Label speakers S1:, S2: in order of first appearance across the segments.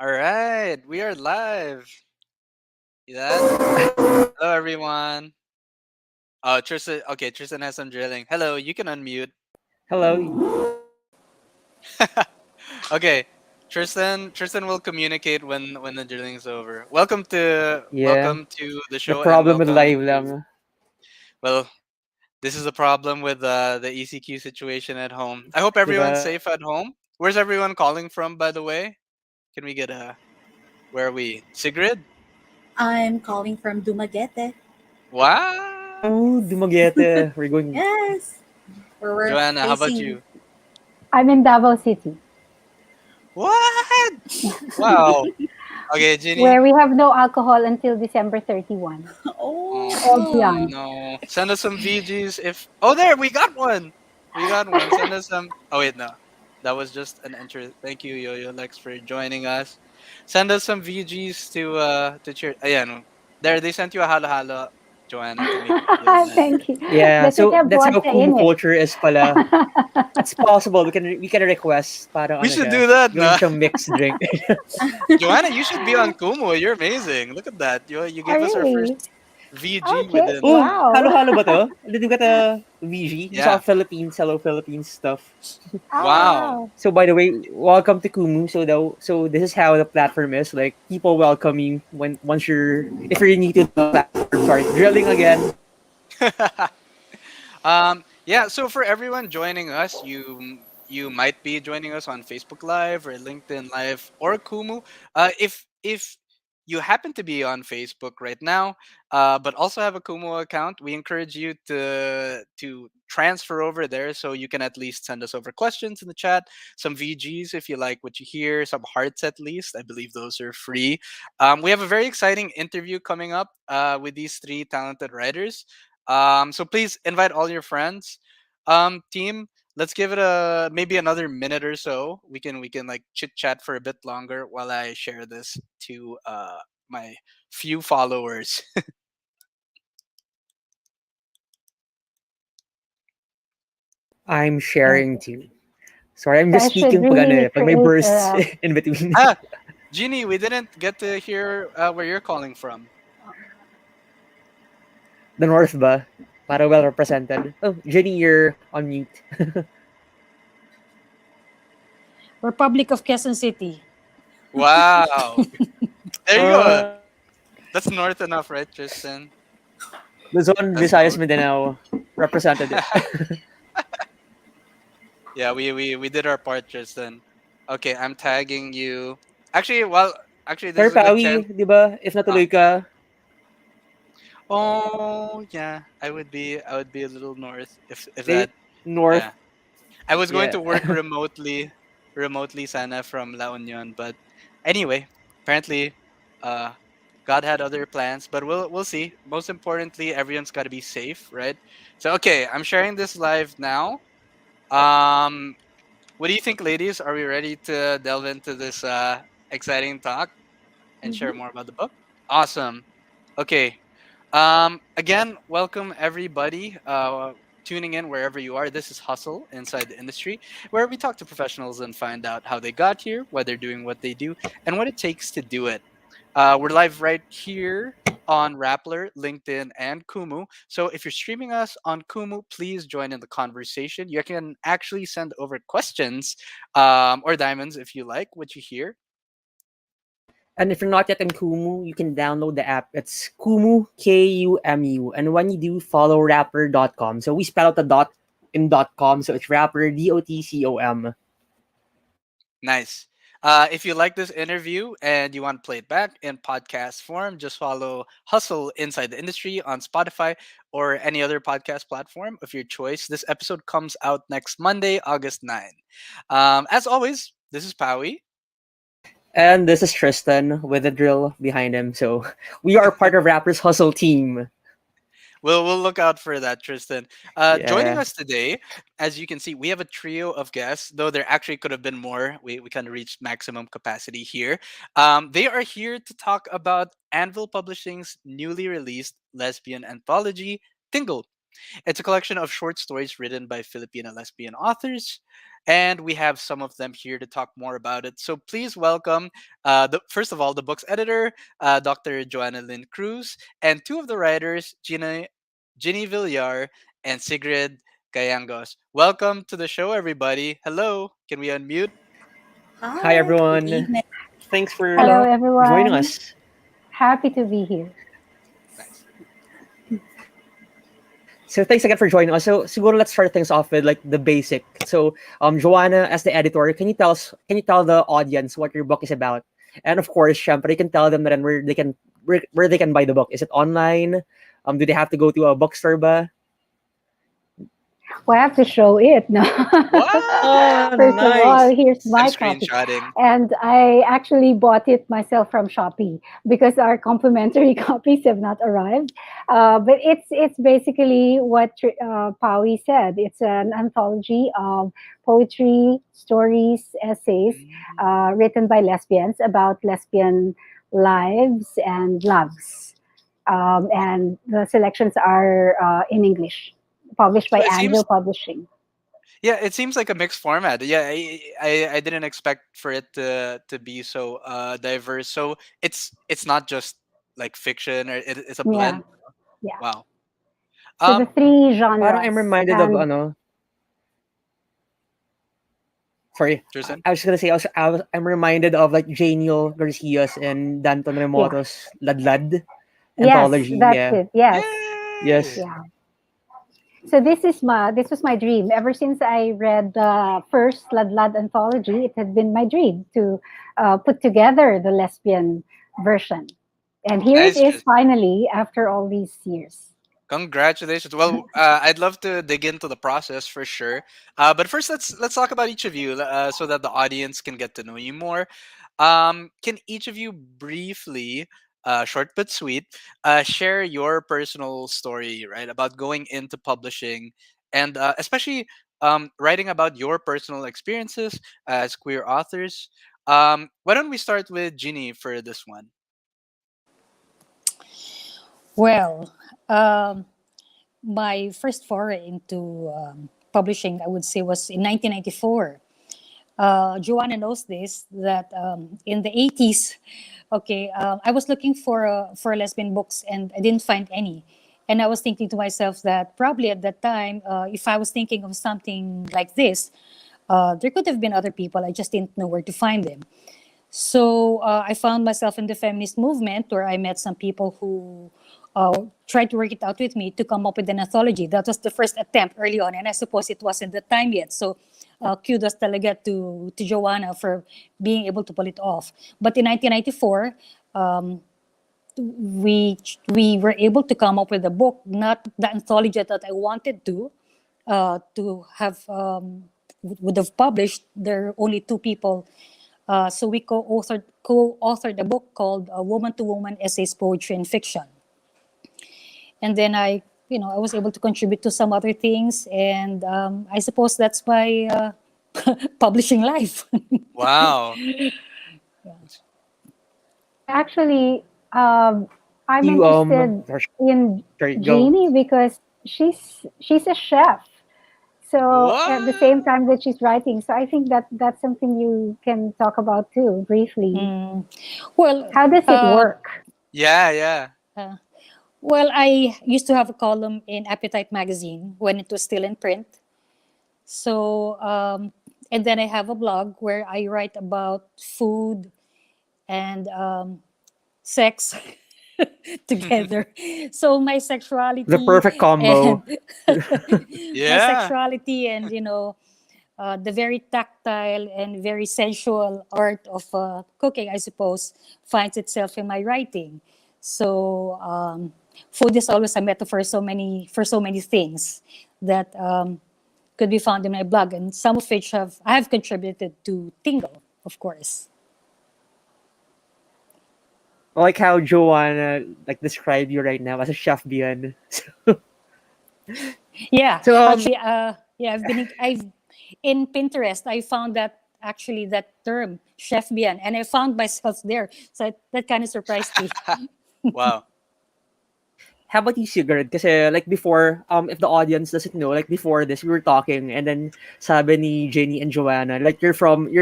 S1: All right, we are live. See that? Hello, everyone. Oh, Tristan. Okay, Tristan has some drilling. Hello, you can unmute.
S2: Hello.
S1: Okay, Tristan will communicate when the drilling is over. Welcome to the
S2: The
S1: show and
S2: problem with
S1: welcome
S2: live
S1: to.
S2: lang.
S1: Well, this is a problem with the ECQ situation at home. I hope everyone's
S2: Diba?
S1: safe at home. Where's everyone calling from, by the way? Can we get a where are we? Sigrid?
S3: I'm calling from Dumaguete.
S1: Wow.
S2: Oh, Dumaguete. We're going.
S3: Yes, where we're
S1: Joanna, how about
S3: facing.
S1: you?
S4: I'm in Davao City,
S1: What? Wow. Okay, Ginny.
S4: where we have no alcohol until December 31. All
S1: Oh
S3: Oh,
S4: beyond.
S1: no. Send us some VGs if oh there, we got one. We got one. Send us some oh wait, no. That was just an entry. Thank you, Yo Yo Lex, for joining us. Send us some VGs to cheer yeah, no. There they sent you a halo halo, Joanna, to make you feel better.
S4: Thank you.
S2: Yeah,
S4: Does it
S2: so
S4: have
S2: that's how
S4: vodka
S2: Kumu
S4: in it?
S2: culture is pala. It's possible. We can request para
S1: We
S2: ano
S1: should
S2: siya.
S1: do that,
S2: Gawin
S1: nah.
S2: siyang mixed drink.
S1: Joanna, you should be on Kumu. You're amazing. Look at that. You
S4: Oh,
S1: gave us our first
S4: really?
S1: VG
S4: Okay.
S1: within
S2: Oh,
S4: Wow.
S2: halo-halo ba to? Did you get a VG? Just
S1: yeah.
S2: all Philippines, hello Philippines stuff.
S4: Oh,
S1: Wow.
S4: wow.
S2: So by the way, welcome to Kumu. So this is how the platform is. Like people welcome you when once you're if you're new to the platform. Sorry, drilling again.
S1: Yeah, so for everyone joining us, you might be joining us on Facebook Live or LinkedIn Live or Kumu. If you happen to be on Facebook right now, but also have a Kumu account, we encourage you to transfer over there so you can at least send us over questions in the chat, some VGs if you like what you hear, some hearts at least. I believe those are free. We have a very exciting interview coming up with these three talented writers. So please invite all your friends. Team, let's give it a maybe another minute or so. We can like chit chat for a bit longer while I share this to my few followers.
S2: I'm sharing
S4: Okay.
S2: too. Sorry, I'm just
S4: Guys should
S2: speaking pag ano
S4: really
S2: pag may
S4: create
S2: bursts
S4: a.
S2: in between.
S1: Ah, Jeannie, we didn't get to hear where you're calling from.
S2: The North ba? Para well represented. Oh, Jenny, you're on mute.
S5: Republic of Quezon City.
S1: Wow, there you go.
S2: Uh,
S1: That's north enough, right, Tristan?
S2: Luzon,
S1: That's
S2: Visayas,
S1: north.
S2: Mindanao represented it.
S1: Yeah, we did our part, Tristan. Okay, I'm tagging you. Actually, well, actually, this
S2: Pero
S1: is a good chance.
S2: Pawi, di ba? If
S1: Uh,
S2: natuloy ka,
S1: Oh yeah, I would be a little north if
S2: stay
S1: that
S2: north.
S1: yeah. I was going
S2: Yeah.
S1: to work remotely sana from La Union, but anyway, apparently uh God had other plans, but we'll see. Most importantly, everyone's got to be safe, right? So okay, I'm sharing this live now. Um what do you think, ladies? Are we ready to delve into this exciting talk and share
S4: Mhm.
S1: more about the book? Awesome. Okay. Again, welcome everybody tuning in wherever you are. This is Hustle Inside the Industry, where we talk to professionals and find out how they got here, why they're doing what they do, and what it takes to do it. We're live right here on Rappler, LinkedIn, and Kumu. So if you're streaming us on Kumu, please join in the conversation. You can actually send over questions or diamonds if you like what you hear.
S2: And if you're not yet in Kumu, you can download the app. It's Kumu, Kumu. And when you do, follow rapper.com. So we spell out the dot in .com. So it's rapper, DOTCOM.
S1: Nice. If you like this interview and you want to play it back in podcast form, just follow Hustle Inside the Industry on Spotify or any other podcast platform of your choice. This episode comes out next Monday, August 9. As always, this is Powie.
S2: And this is Tristan with the drill behind him. So we are part of Rapper's Hustle team.
S1: We'll look out for that, Tristan. Joining
S2: Yeah.
S1: us today, as you can see, we have a trio of guests. Though there actually could have been more, we kind of reached maximum capacity here. They are here to talk about Anvil Publishing's newly released lesbian anthology, Tingle. It's a collection of short stories written by Filipino lesbian authors. and we have some of them here to talk more about it. So please welcome, first of all, the book's editor, Dr. Joanna Lynn Cruz, and two of the writers, Ginny Villar and Sigrid Gayangos. Welcome to the show, everybody. Hello. Can we unmute?
S2: Hi
S3: Hi, good
S2: everyone.
S3: evening.
S2: Thanks for
S4: Hello,
S2: joining
S4: everyone.
S2: us.
S4: Happy to be here.
S1: Nice.
S2: So thanks again for joining us. So siguro let's start things off with like the basic. So Joanna, as the editor, can you tell the audience what your book is about? And of course, syempre, you can tell them then where they can buy the book. Is it online? Do they have to go to a bookstore ba?
S4: Well, I have to show it. No.
S1: What?
S2: Oh,
S4: First of all,
S2: nice.
S4: here's
S1: I'm
S4: my copy.
S1: screenshotting.
S4: And I actually bought it myself from Shopee because our complimentary copies have not arrived. But it's basically what Pawi said. It's an anthology of poetry, stories, essays
S1: Mm.
S4: written by lesbians about lesbian lives and loves. And the selections are in English, published
S1: So
S4: by
S1: it
S4: Angel
S1: seems,
S4: Publishing.
S1: yeah, it seems like a mixed format. Yeah, I didn't expect for it to be so diverse. So it's not just like fiction, or it's a
S4: Yeah,
S1: blend.
S4: yeah.
S1: Wow.
S4: So the
S1: Um,
S4: three
S2: Parang I'm
S4: genres,
S2: reminded of
S4: and
S2: ano. Sorry,
S1: Tristan.
S2: I was gonna say I'm reminded of like Janio Garcia's and Danton
S4: yeah,
S2: Remoto's Ladlad
S4: yes,
S2: anthology.
S4: that's
S2: Yeah.
S4: it. Yes,
S2: Yes.
S1: Yay!
S4: yeah. So this was my dream ever since I read the first Ladlad anthology. It had been my dream to put together the lesbian version, and here it
S1: Nice,
S4: is
S1: Tristan.
S4: finally after all these years.
S1: Congratulations. Well, I'd love to dig into the process for sure. But first, let's talk about each of you, so that the audience can get to know you more. Can each of you briefly, short but sweet, share your personal story, right, about going into publishing, and especially writing about your personal experiences as queer authors? Why don't we start with Ginny for this one?
S5: Well, um, my first foray into publishing, I would say, was in 1994. Joanna knows this, that in the 80s, okay, I was looking for lesbian books and I didn't find any. And I was thinking to myself that probably at that time, if I was thinking of something like this, there could have been other people. I just didn't know where to find them. So I found myself in the feminist movement where I met some people who tried to work it out with me to come up with an anthology. That was the first attempt early on, and I suppose it wasn't the time yet. So kudos talaga to Joanna for being able to pull it off. But in 1994, um, we were able to come up with a book, not the anthology that I wanted to have would have published. There are only two people, so we co-authored a book called Woman to Woman Essays, Poetry, and Fiction. And then I was able to contribute to some other things, and I suppose that's my publishing life.
S1: Wow.
S4: Actually, I'm
S2: You
S4: interested in
S2: sorry, go.
S4: Jeannie because she's a chef. So at the
S1: What?
S4: same time that she's writing, so I think that that's something you can talk about too briefly.
S5: Mm. Well,
S4: How does it work?
S1: Yeah, yeah.
S5: uh, well, I used to have a column in Appetite magazine when it was still in print. So, and then I have a blog where I write about food and sex together. So my
S2: The
S5: sexuality
S2: perfect combo.
S5: and my
S1: Yeah.
S5: sexuality and the very tactile and very sensual art of cooking, I suppose, finds itself in my writing. So food is always a metaphor for so many things that could be found in my blog, and some of which I have contributed to Tingle, of course.
S2: I like how Joanna like described you right now as a chef beyond.
S5: Yeah,
S2: So
S5: actually, yeah, I've in Pinterest. I found that actually that term chef bien, and I found myself there. So that kind of surprised me.
S1: Wow.
S2: how about you, Sigurd? Kasi like before, if the audience doesn't know, like before this, we were talking, and then sabi ni Jenny and Joanna, like you're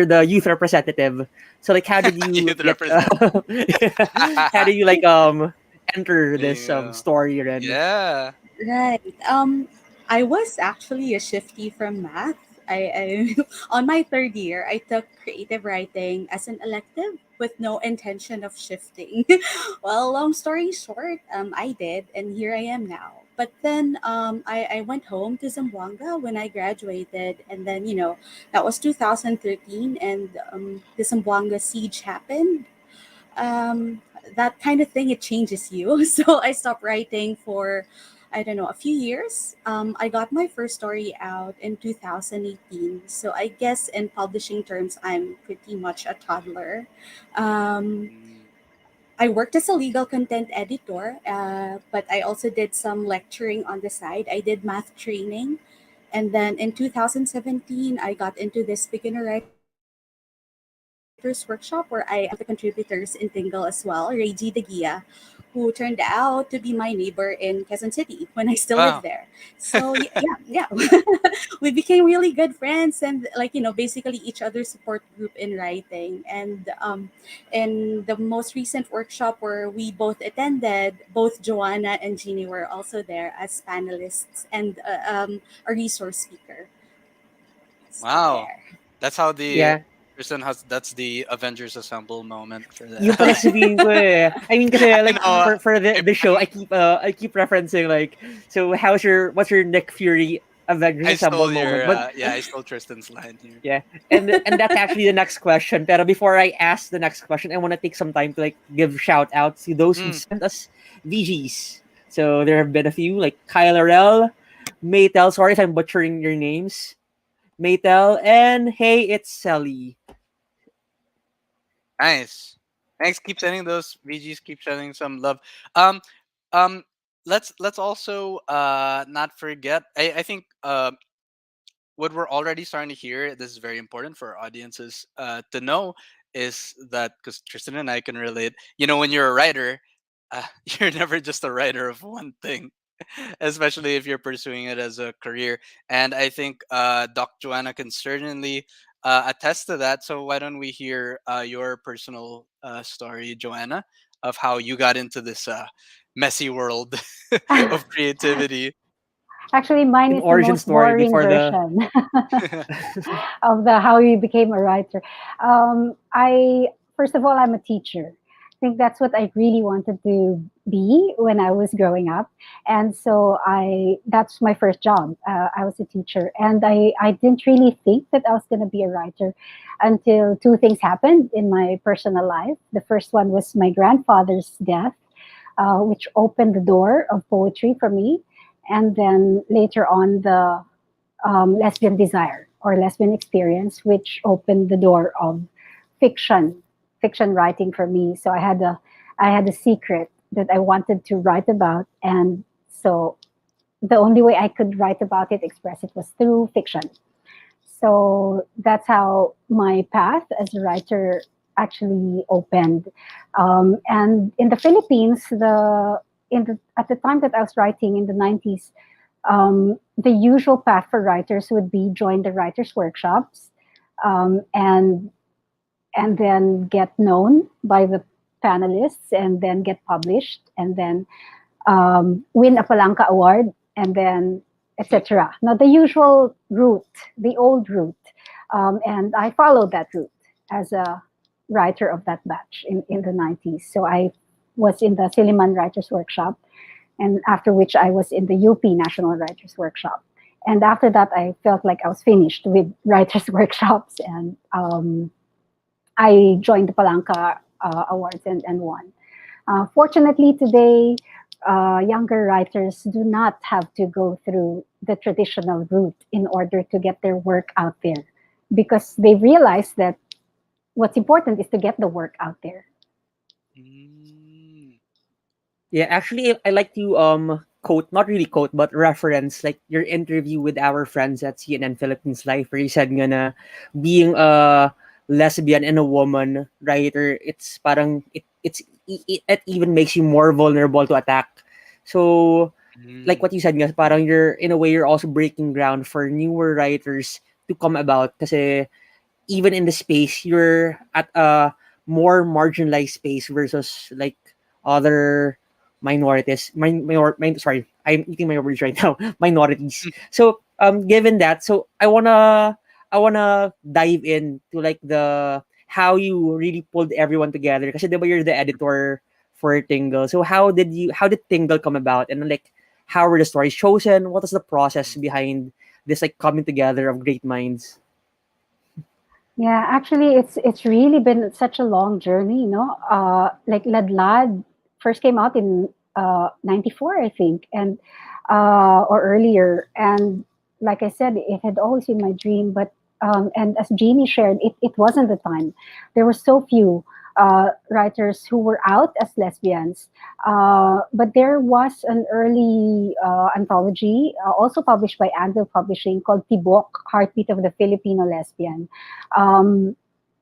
S2: the youth representative. So like, how did you
S1: Youth
S2: get?
S1: representative.
S2: How did you like enter
S1: There
S2: this
S1: you go.
S2: story, Ren?
S1: Yeah.
S3: Right. I was actually a shifty from math. I on my third year, I took creative writing as an elective with no intention of shifting. Well, long story short, I did, and here I am now. But then I went home to Zamboanga when I graduated, and then that was 2013, and the Zamboanga siege happened. um, that kind of thing, it changes you. So I stopped writing for, I don't know, a few years. I got my first story out in 2018. So I guess in publishing terms, I'm pretty much a toddler. Um,
S1: Mm.
S3: I worked as a legal content editor, but I also did some lecturing on the side. I did math training. And then in 2017, I got into this beginner writers workshop where I met one of the contributors in Tingle as well, Reggie De Gia, who turned out to be my neighbor in Quezon City when I still lived there.
S1: Wow.
S3: So yeah. We became really good friends, and like basically each other's support group in writing. And in the most recent workshop where we both attended, both Joanna and Jeannie were also there as panelists and a resource speaker. So
S1: Wow.
S3: there.
S1: That's how the
S2: Yeah.
S1: person has. That's the Avengers Assemble moment for
S2: Yung
S1: that.
S2: pala sabihin ko eh. I mean, kasi
S1: I
S2: like
S1: know.
S2: for
S1: I,
S2: the show, I keep referencing like, so what's your Nick Fury Avengers
S1: I
S2: Assemble
S1: stole
S2: moment?
S1: your.
S2: But
S1: Yeah, I stole Tristan's line here.
S2: yeah, and that's actually the next question. Pero before I ask the next question, I want to take some time to like give shout outs to those who
S1: Mm.
S2: sent us VGs. So there have been a few like Kyle Rel, Maytel. Sorry if I'm butchering your names. Maytel and hey, it's Sally.
S1: Nice. Thanks. Keep sending those VGs. Keep sending some love. Um, um. Let's also not forget. I think what we're already starting to hear, this is very important for our audiences to know, is that because Tristan and I can relate, when you're a writer, you're never just a writer of one thing, especially if you're pursuing it as a career. And I think Doc Joanna can certainly attest to that. So why don't we hear your personal story, Joanna, of how you got into this messy world of creativity?
S4: Actually, mine
S2: An
S4: is the
S2: origin
S4: most
S2: story
S4: boring
S2: before the
S4: version of the how you became a writer. I First of all, I'm a teacher. I think that's what I really wanted to be when I was growing up, and so I that's my first job. I was a teacher, and I didn't really think that I was going to be a writer until two things happened in my personal life. The first one was my grandfather's death, which opened the door of poetry for me, and then later on the lesbian desire or lesbian experience, which opened the door of fiction, fiction writing for me. So I had a secret that I wanted to write about, and so the only way I could write about it, express it, was through fiction. So that's how my path as a writer actually opened. And in the Philippines, at the time that I was writing in the 90s, the usual path for writers would be join the writers workshops, um, and and then get known by the panelists, and then get published, and then win a Palanca award, and then etc. Now the usual route, the old route, and I followed that route as a writer of that batch in the 90s. So I was in the Siliman Writers Workshop, and after which I was in the UP National Writers Workshop. And after that, I felt like I was finished with writers' workshops, and I joined the Palanca Awards and won. Fortunately, today, younger writers do not have to go through the traditional route in order to get their work out there, because they realize that what's important is to get the work out there.
S1: Mm.
S2: yeah, actually I like to quote, not really quote, but reference like your interview with our friends at CNN Philippines Live, where you said nga na being a lesbian and a woman writer, it's parang it even makes you more vulnerable to attack. So like
S1: Mm.
S2: what you said, guys, parang you're in a way you're also breaking ground for newer writers to come about kasi even in the space you're at a more marginalized space versus like other minorities sorry, I'm eating my words right now, minorities. So given that, so I wanna dive in to like the how you really pulled everyone together kasi diba you're the editor for Tingle. So how did Tingle come about, and like how were the stories chosen, what was the process behind this like coming together of great minds?
S4: Yeah, actually, it's really been such a long journey, you know. Like Ladlad first came out in '94, I think, and or earlier. And like I said, it had always been my dream. But and as Jeannie shared, it wasn't the time. There were so few writers who were out as lesbians. But there was an early anthology, also published by Anvil Publishing, called Tibok, Heartbeat of the Filipino Lesbian. Um,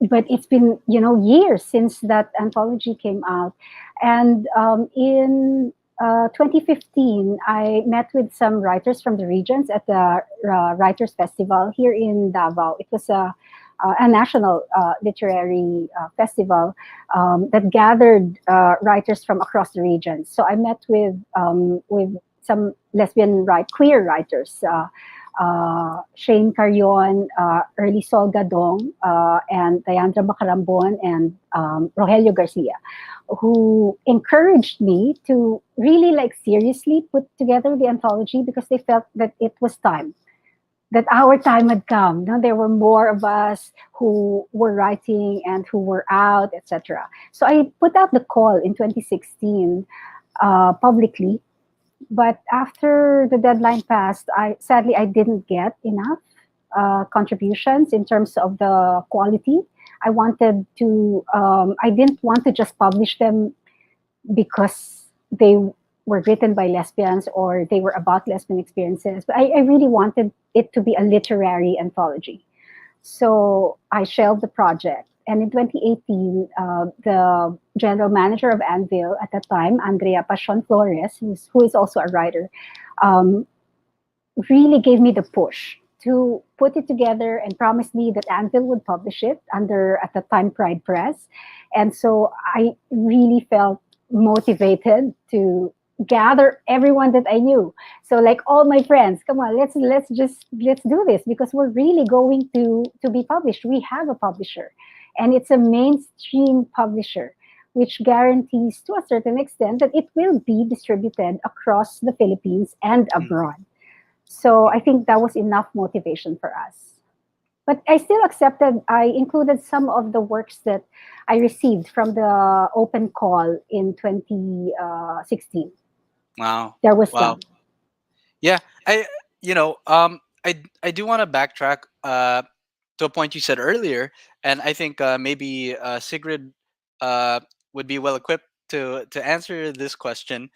S4: but it's been, you know, years since that anthology came out. And in 2015, I met with some writers from the regions at the Writers Festival here in Davao. It was a national literary festival that gathered writers from across the regions. So I met with some queer writers, Shane Carion, Early Sol Gadong, and Diandra Macarambon, and Rogelio Garcia, who encouraged me to really like seriously put together the anthology because they felt that it was time, that our time had come. No, there were more of us who were writing and who were out, etc. So I put out the call in 2016 publicly, but after the deadline passed, I didn't get enough contributions in terms of the quality. I didn't want to just publish them because they were written by lesbians or they were about lesbian experiences. But I really wanted it to be a literary anthology. So I shelved the project. And in 2018, the general manager of Anvil at that time, Andrea Pasion Flores, who is also a writer, um, really gave me the push to put it together and promised me that Anvil would publish it under, at the time, Pride Press. And so I really felt motivated to gather everyone that I knew. So like all my friends, come on, let's do this because we're really going to be published. We have a publisher, and it's a mainstream publisher, which guarantees to a certain extent that it will be distributed across the Philippines and abroad. So I think that was enough motivation for us. But I still accepted, I included some of the works that I received from the open call in 2016.
S1: Wow.
S4: There was
S1: Wow.
S4: some.
S1: Yeah, I do want to backtrack to a point you said earlier, and I think maybe Sigrid uh would be well equipped to answer this question.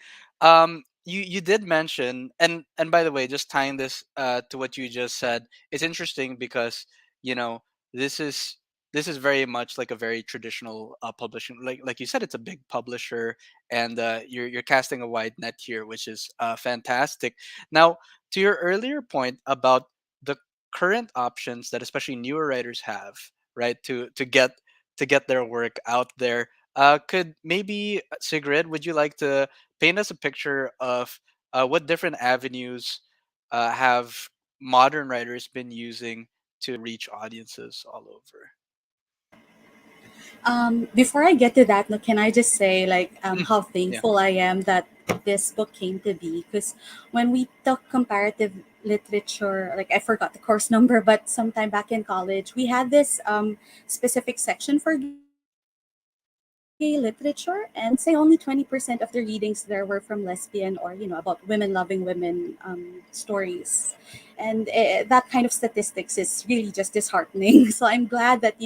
S1: You did mention, and by the way, just tying this to what you just said, it's interesting because you know this is this is very much like a very traditional publishing, like you said, it's a big publisher, and you're casting a wide net here, which is fantastic. Now, to your earlier point about the current options that especially newer writers have, right, to get their work out there, could maybe Sigrid, would you like to paint us a picture of what different avenues have modern writers been using to reach audiences all over?
S3: Before I get to that, no, can I just say like
S1: Mm,
S3: how
S1: yeah.
S3: thankful I am that this book came to be? Because when we took comparative literature, like I forgot the course number, but sometime back in college, we had this specific section for gay literature, and I would say only 20% of the readings there were from lesbian or about women loving women stories, and that kind of statistics is really just disheartening. So I'm glad that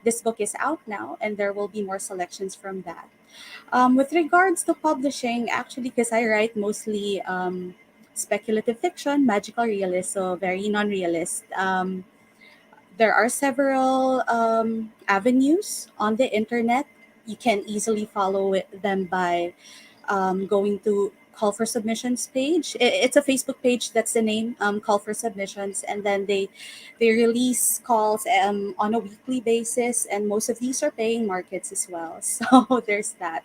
S3: this book is out now, and there will be more selections from that. With regards to publishing, actually, because I write mostly speculative fiction, magical realist, so very non-realist. There are several avenues on the internet. You can easily follow them by going to call for submissions page. It's a Facebook page. That's the name. Call for submissions, and then they release calls on a weekly basis, and most of these are paying markets as well. So there's that.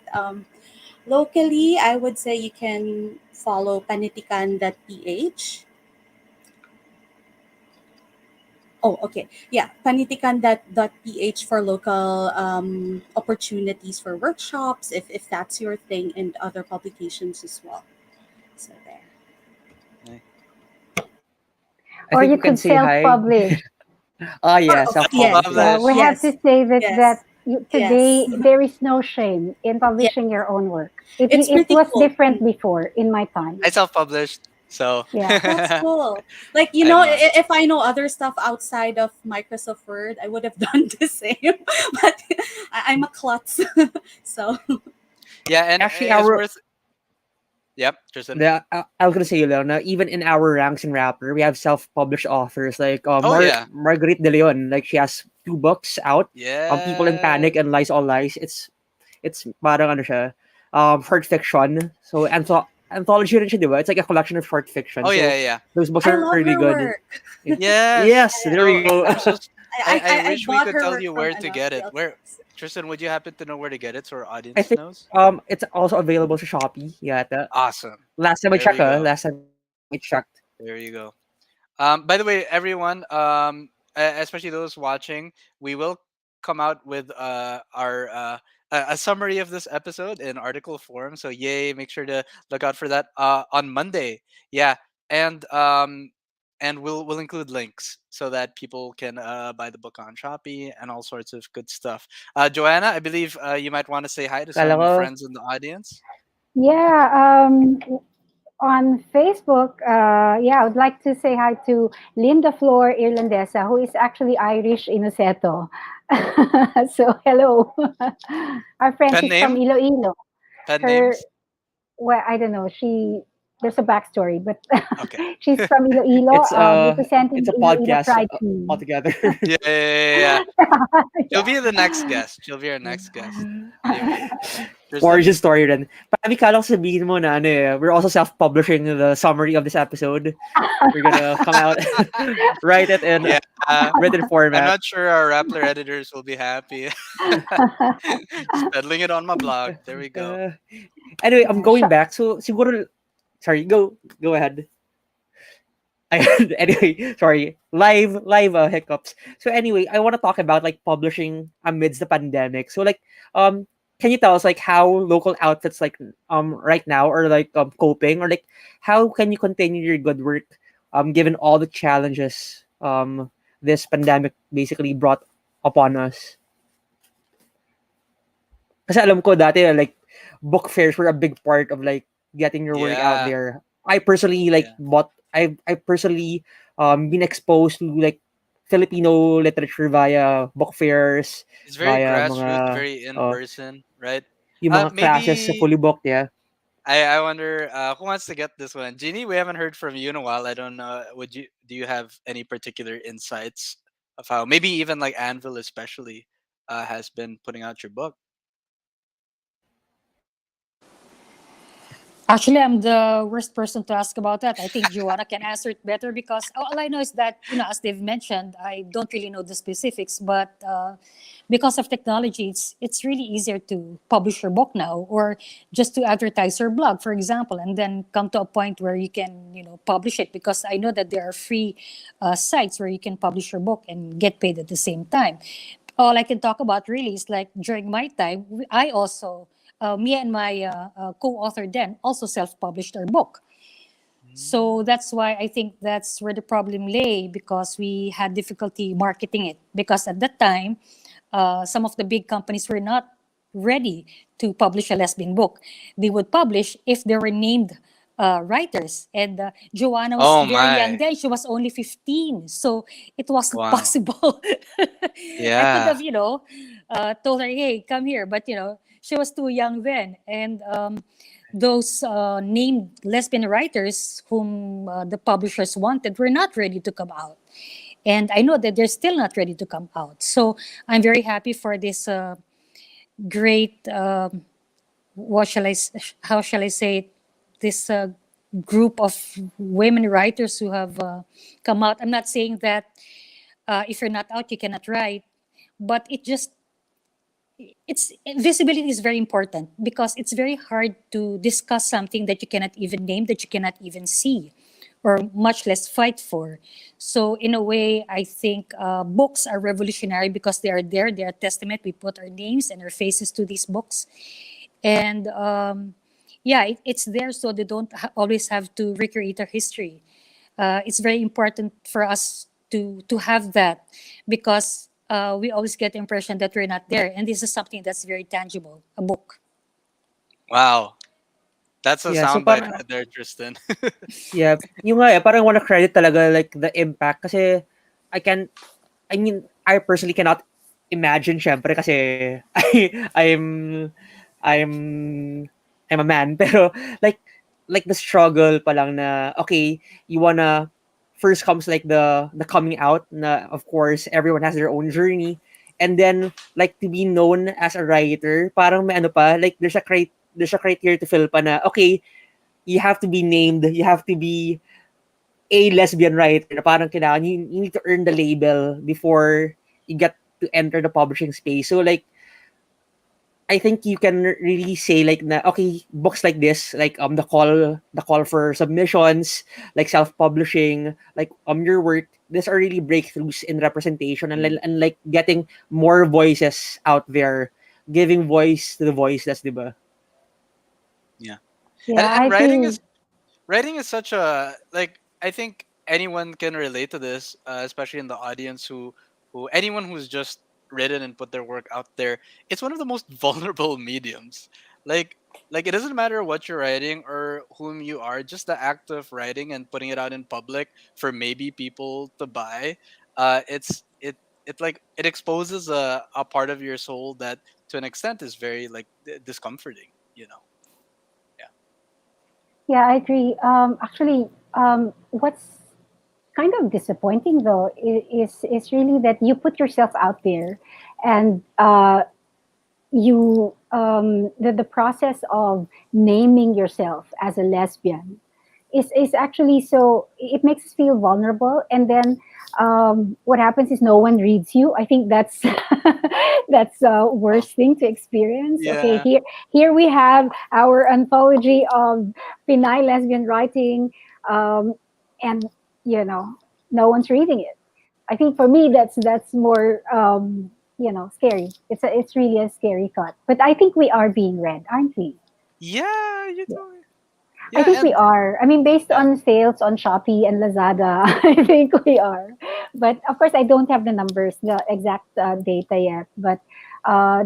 S3: Locally, I would say you can follow panitikan.ph. Oh, okay. Yeah, panitikan.ph for local opportunities for workshops, if that's your thing, and other publications as well. So there.
S1: Nice.
S2: I
S4: Or
S2: think
S4: you
S2: we can
S4: could
S2: say hi.
S4: self-publish.
S2: Ah,
S3: Or
S2: yeah,
S3: of yes,
S2: self-publishing.
S4: We
S1: Publish.
S4: have to
S3: yes,
S4: say that
S3: yes, yes,
S4: today there is no shame in
S3: yeah.
S4: publishing your own work.
S3: It's
S4: It
S3: pretty
S4: was
S3: cool.
S4: different before in my time.
S1: I self-published, so
S4: Yeah.
S3: That's cool. Like,
S1: I'm
S3: if I know other stuff outside of Microsoft Word, I would have done the same. But I'm a klutz. So,
S1: yeah, and
S2: Actually,
S1: it's
S2: our
S1: worth. Yep, Tristan.
S2: I was gonna say, Leona, even in our ranks in Rapper, we have self-published authors like
S1: Oh yeah,
S2: Marguerite De Leon. Like she has two books out. People in
S1: yeah.
S2: Panic and Lies All Lies. It's parang ano siya, short fiction. So anthology rin siya, di ba? It's like a collection of short fiction.
S1: Oh yeah,
S2: So
S1: yeah, yeah.
S2: those books
S3: I
S2: are
S3: love
S2: really
S3: her
S2: good.
S3: work.
S1: Yes.
S2: Yes, there
S3: Yes.
S2: we
S1: So
S2: go.
S1: I'm so. I
S3: I
S1: wish we
S3: bought
S1: could
S3: her
S1: tell
S3: work
S1: you
S3: from
S1: where to get it.
S3: Anafiel.
S1: Where Tristan, would you happen to know where to get it so our
S2: I
S1: audience
S2: think
S1: knows?
S2: it's also available sa Shopee. Yeah,
S1: Awesome.
S2: last time I
S1: There
S2: checked,
S1: we go.
S2: last time I checked.
S1: There you go. By the way, everyone, especially those watching, we will come out with our a summary of this episode in article form. So yay! Make sure to look out for that on Monday. Yeah, and we'll include links so that people can buy the book on Shopee and all sorts of good stuff. Joanna, I believe you might want to say hi to
S2: Kala
S1: some
S2: ko,
S1: friends in the audience.
S4: Yeah. On Facebook, yeah, I would like to say hi to Linda Flor Irlandesa, who is actually Irish in Oseto. So, hello. Our friend,
S1: Pen
S4: she's from
S1: name?
S4: Iloilo.
S1: Pen
S4: Her,
S1: names?
S4: well, I don't know. There's a backstory, but
S1: Okay.
S4: she's from Iloilo, representing
S2: it's a
S4: the Iloilo
S2: podcast
S4: Pride team.
S2: altogether.
S1: Yeah, yeah, yeah, yeah. She'll
S4: Yeah.
S1: be the next guest. She'll be our next guest. Anyway, Tristan?
S2: Origin story rin. Parang kala ko sabihin mo na ano eh, we're also self-publishing the summary of this episode. We're gonna come out, write it in
S1: Yeah.
S2: written
S1: I'm
S2: format.
S1: not sure our Rappler editors will be happy. Just peddling it on my blog. There we go.
S2: Uh, anyway, I'm
S4: Yeah.
S2: going back. So siguro, sorry, go ahead. Anyway, sorry, live hiccups. So anyway, I want to talk about like publishing amidst the pandemic. So like, can you tell us like how local outfits like right now are like coping, or like how can you continue your good work given all the challenges this pandemic basically brought upon us? Kasi alam ko dati like book fairs were a big part of like getting your work out
S1: Yeah.
S2: there. I personally like
S1: Yeah.
S2: I personally been exposed to like Filipino literature via book fairs,
S1: It's very
S2: via
S1: grassroots,
S2: mga
S1: very in person, right?
S2: yung mga classes sa
S1: Maybe
S2: fully booked, yeah.
S1: I wonder who wants to get this one. Jeannie, we haven't heard from you in a while. I don't know. Do you have any particular insights of how maybe even like Anvil especially has been putting out your book?
S5: Actually, I'm the worst person to ask about that. I think Joanna can answer it better because all I know is that, as they've mentioned, I don't really know the specifics, but because of technology, it's really easier to publish your book now or just to advertise your blog, for example, and then come to a point where you can, publish it because I know that there are free sites where you can publish your book and get paid at the same time. All I can talk about really is like during my time, I also me and my co-author then also self-published our book. So that's why I think that's where the problem lay because we had difficulty marketing it because at that time, some of the big companies were not ready to publish a lesbian book. They would publish if they were named writers. And Joanna was
S1: Oh
S5: very young
S1: my!
S5: then. She was only 15. So it wasn't
S1: Wow.
S5: possible. I could
S1: Yeah.
S5: have, told her, hey, come here. But, she was too young then. And those named lesbian writers whom the publishers wanted were not ready to come out. And I know that they're still not ready to come out. So I'm very happy for this great, how shall I say it, this group of women writers who have come out. I'm not saying that if you're not out, you cannot write, but it's visibility is very important because it's very hard to discuss something that you cannot even name, that you cannot even see, or much less fight for. So in a way, I think books are revolutionary because they are there, they are testament. We put our names and our faces to these books, and yeah, it's there so they don't always have to recreate our history. It's very important for us to have that because we always get the impression that we're not there, and this is something that's very tangible, a book.
S1: Wow, that's a
S2: Yeah, so
S1: soundbite
S2: parang
S1: right there, Tristan.
S2: yeah, yung nga parang wanna credit talaga like the impact kasi I can I mean I personally cannot imagine syempre kasi I'm I'm a man pero like the struggle pa lang na okay, you wanna first comes like the coming out na of course everyone has their own journey and then like to be known as a writer parang may ano pa like there's a criteria to fill pa na okay you have to be named, you have to be a lesbian writer. Na parang kailangan, you need to earn the label before you get to enter the publishing space. So like, I think you can really say like na okay books like this like the call for submissions like self-publishing like your work these are really breakthroughs in representation and like getting more voices out there giving voice to the voiceless diba.
S1: Yeah,
S4: Yeah,
S1: and
S4: I agree.
S1: writing is such a like I think anyone can relate to this, especially in the audience who anyone who's just written and put their work out there. It's one of the most vulnerable mediums. Like like it doesn't matter what you're writing or whom you are, just the act of writing and putting it out in public for maybe people to buy. It like it exposes a part of your soul that to an extent is very like discomforting. You know. Yeah.
S4: Yeah, I agree. Actually, what's kind of disappointing though is really that you put yourself out there, and you the process of naming yourself as a lesbian is actually so it makes us feel vulnerable, and then what happens is no one reads you. I think that's that's the
S1: Oh,
S4: worst thing to experience. Okay,
S1: yeah.
S4: here we have our anthology of Pinay lesbian writing, um, and you know no one's reading it. I think for me that's more scary. It's really a scary thought. But I think we are being read, aren't we?
S1: Yeah, you know.
S4: I
S1: Yeah,
S4: think we
S1: and
S4: are. I mean, based
S1: yeah.
S4: on sales on Shopee and Lazada, I think we are. But of course, I don't have the numbers, the exact data yet. But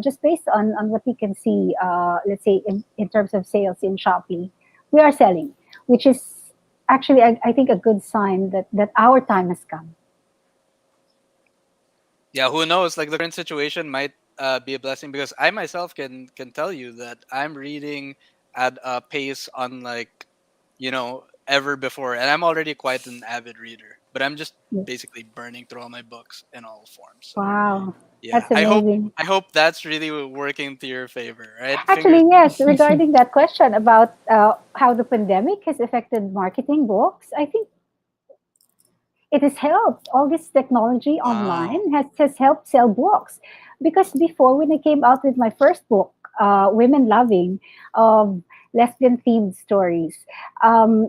S4: just based on what we can see, let's say in terms of sales in Shopee, we are selling, which is actually, I think, a good sign that our time has come.
S1: Yeah, who knows? Like the current situation might be a blessing because I myself can tell you that I'm reading at a pace unlike ever before, and I'm already quite an avid reader. But I'm just basically burning through all my books in all forms. So
S4: Wow,
S1: yeah,
S4: that's amazing.
S1: I hope that's really working to your favor, right? Fingers.
S4: Actually, yes, regarding that question about how the pandemic has affected marketing books, I think it has helped. All this technology
S1: Wow.
S4: online has helped sell books. Because before, when I came out with my first book, Women Loving, of lesbian themed stories,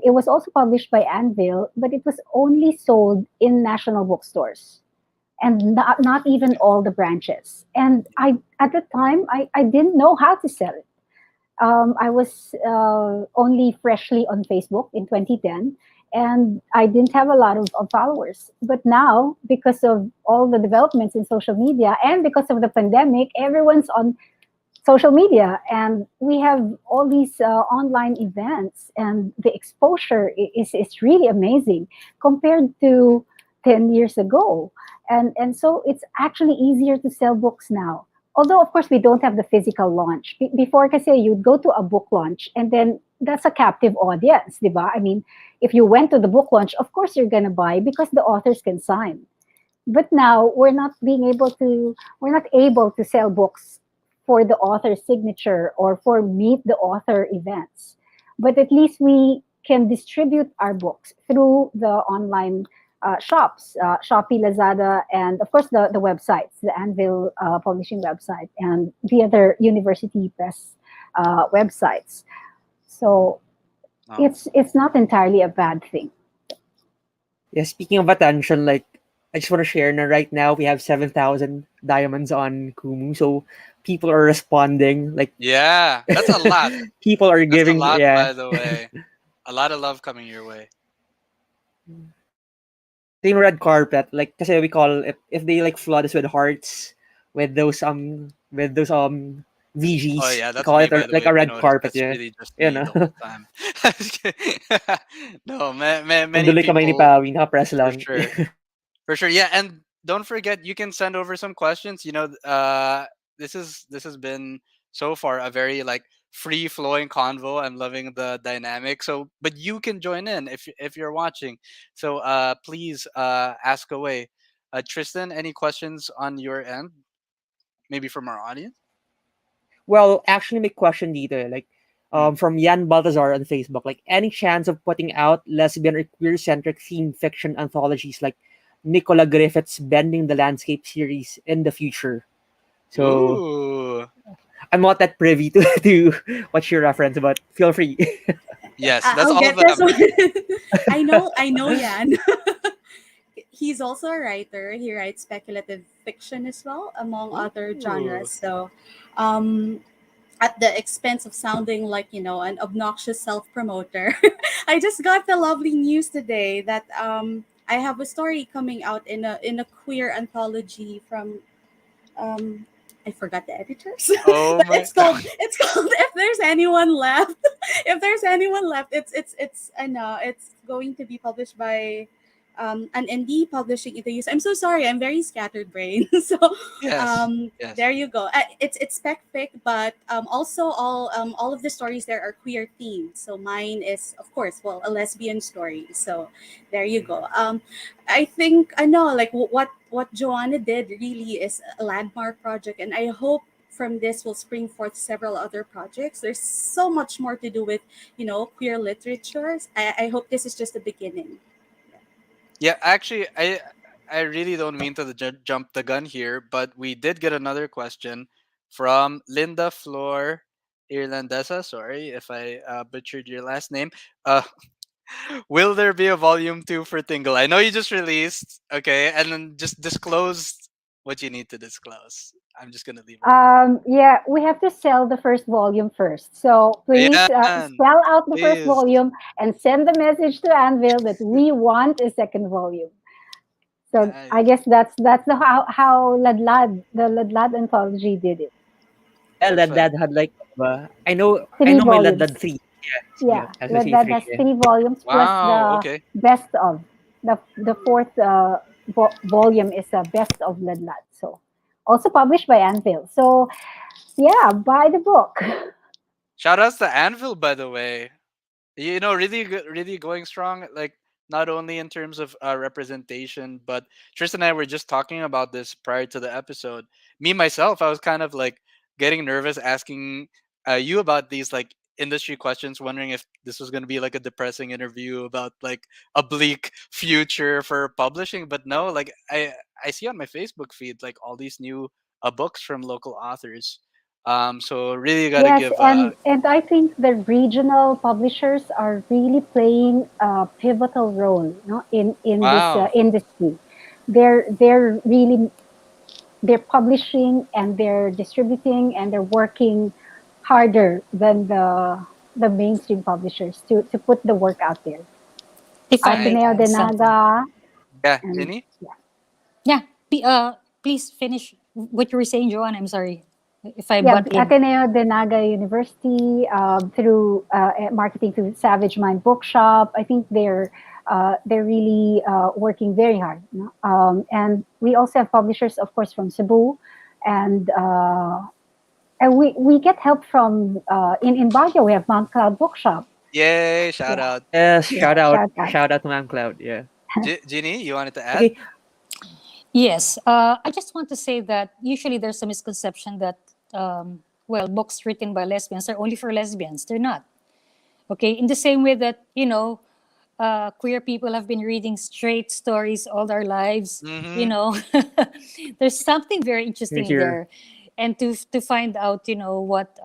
S4: it was also published by Anvil, but it was only sold in national bookstores and not even all the branches. And I at the time I didn't know how to sell it. I was only freshly on Facebook in 2010, and I didn't have a lot of followers. But now, because of all the developments in social media and because of the pandemic, everyone's on social media, and we have all these online events, and the exposure is really amazing compared to 10 years ago. And so it's actually easier to sell books now, although of course we don't have the physical launch. Before kasi you'd go to a book launch, and then that's a captive audience, diba? I mean, if you went to the book launch, of course you're gonna buy because the authors can sign. But now we're not able to sell books for the author's signature or for meet the author events. but at least we can distribute our books through the online shops, Shopee, Lazada, and of course the websites, the Anvil publishing website, and the other university press websites. So
S1: Oh.
S4: it's not entirely a bad thing.
S2: Yeah, speaking of attention, like I just want to share na right now we have 7,000 diamonds on Kumu, so people are responding. Like
S1: Yeah, that's a lot.
S2: people are
S1: That's a
S2: giving,
S1: lot,
S2: yeah,
S1: by the way. A lot of love coming your way.
S2: same red carpet. Like kasi we call it if they like flood us with hearts, with those
S1: Oh
S2: VGs,
S1: yeah,
S2: we
S1: that's
S2: call
S1: me,
S2: it
S1: by the
S2: like
S1: way.
S2: a
S1: If you
S2: red
S1: notice,
S2: carpet.
S1: that's
S2: Yeah,
S1: really just
S2: you
S1: me
S2: know.
S1: the whole time. Just kidding. No,
S2: Ang
S1: many
S2: duloy kamay ni
S1: people
S2: Pawi, naka-press
S1: for
S2: lang.
S1: sure. For sure. Yeah, and don't forget you can send over some questions. This has been so far a very like free flowing convo. I'm loving the dynamic. So, but you can join in if you're watching. So, please ask away. Tristan, any questions on your end? Maybe from our audience?
S2: Well, actually, my question dito, like,
S1: Mm.
S2: from Jan Baltazar on Facebook, like, any chance of putting out lesbian or queer-centric theme fiction anthologies like Nicola Griffith's Bending the Landscape series in the future? So,
S1: Ooh.
S2: I'm not that privy to, to what you reference, but feel free.
S1: Yes, that's
S3: I'll
S1: all of
S3: get this
S1: them.
S3: one. I know Yan. He's also a writer. He writes speculative fiction as well, among other
S1: Ooh.
S3: genres. So, um, at the expense of sounding like an obnoxious self promoter, I just got the lovely news today that I have a story coming out in a queer anthology from um I forgot the editors,
S1: Oh
S3: but
S1: my.
S3: it's called If There's Anyone Left. If There's Anyone Left, it's I know it's going to be published by an indie publishing interviews. I'm so sorry, I'm very scattered brain. So
S1: Yes. Yes.
S3: there you go. It's spec fic, but also all of the stories there are queer themed. So mine is, of course, well, a lesbian story. So there you go. I think I know like what Joanna did really is a landmark project, and I hope from this will spring forth several other projects. There's so much more to do with queer literature. I hope this is just the beginning.
S1: Yeah, actually, I really don't mean to jump the gun here, but we did get another question from Linda Flor Irlandesa. Sorry if I butchered your last name. Uh, will there be a volume 2 for Tingle? I know you just released, okay, and then just disclose what you need to disclose. I'm just gonna leave it at that.
S4: Yeah, we have to sell the first volume first. So please
S1: Ayan,
S4: spell out the first
S1: please.
S4: volume and send the message to Anvil that we want a second volume. So I
S1: Nice.
S4: guess that's the how Ladlad the Ladlad anthology did it.
S2: Yeah,
S1: Perfect.
S2: Dad had like, I
S4: Three
S2: know my
S4: volumes.
S2: Dad 3. Yeah,
S4: Yeah,
S2: as I say
S4: Ladlad
S2: 3.
S4: has
S2: Yeah.
S4: 3 volumes plus
S1: Wow.
S4: the
S1: Okay.
S4: best of the fourth volume is a best of Ladlad. So also published by Anvil. So yeah, buy the book.
S1: Shout outs to Anvil, by the way. Really really going strong, like not only in terms of representation, but Tristan and I were just talking about this prior to the episode. Me myself, I was kind of like getting nervous asking you about these like industry questions, wondering if this was going to be like a depressing interview about like a bleak future for publishing. But no, like I see on my Facebook feed like all these new books from local authors. So really got to
S4: Yes,
S1: give
S4: and I think the regional publishers are really playing a pivotal role, in this
S1: wow.
S4: industry. They're really they're publishing and they're distributing and they're working harder than the mainstream publishers to put the work out there.
S5: If I may
S4: Ateneo
S1: Nice.
S4: de
S5: add something.
S4: Naga
S1: Yeah,
S4: and
S1: Jenny?
S4: yeah.
S5: Yeah. Please finish what you were saying, Joanne. I'm sorry if I
S4: Yeah,
S5: butt in.
S4: Ateneo de Naga University, through marketing through Savage Mind Bookshop. I think they're really working very hard. And we also have publishers, of course, from Cebu, and we get help from in Baguio. We have Mount Cloud Bookshop.
S1: Yay, shout
S4: Yeah,
S1: out.
S2: Yes,
S4: yeah, shout out.
S2: shout out to Ma'am Cloud. Yeah.
S1: Ginny, you wanted to add?
S2: Okay.
S5: Yes. I just want to say that usually there's a misconception that, well, books written by lesbians are only for lesbians. They're not. Okay, in the same way that, queer people have been reading straight stories all our lives, you
S1: Mm-hmm.
S5: know, there's something very
S2: Here,
S5: interesting
S2: here.
S5: there. And to find out, what,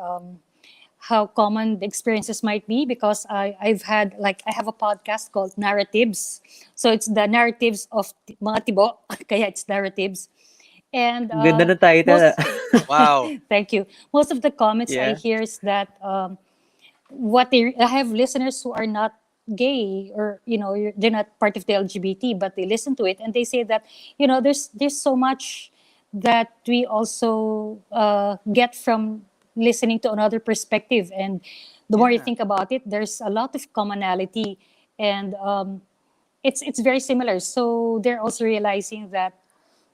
S5: how common the experiences might be, because I've had, like, I have a podcast called Narratives. So it's the narratives of mga tibo, kaya it's narratives. And
S2: Ganda ng title.
S5: most,
S1: Wow.
S5: thank you. Most of the comments I
S2: Yeah.
S5: hear is that, I have listeners who are not gay, or they're not part of the LGBT, but they listen to it and they say that, there's so much that we also get from listening to another perspective. And the more you
S1: Yeah.
S5: think about it, there's a lot of commonality. And it's very similar. So they're also realizing that,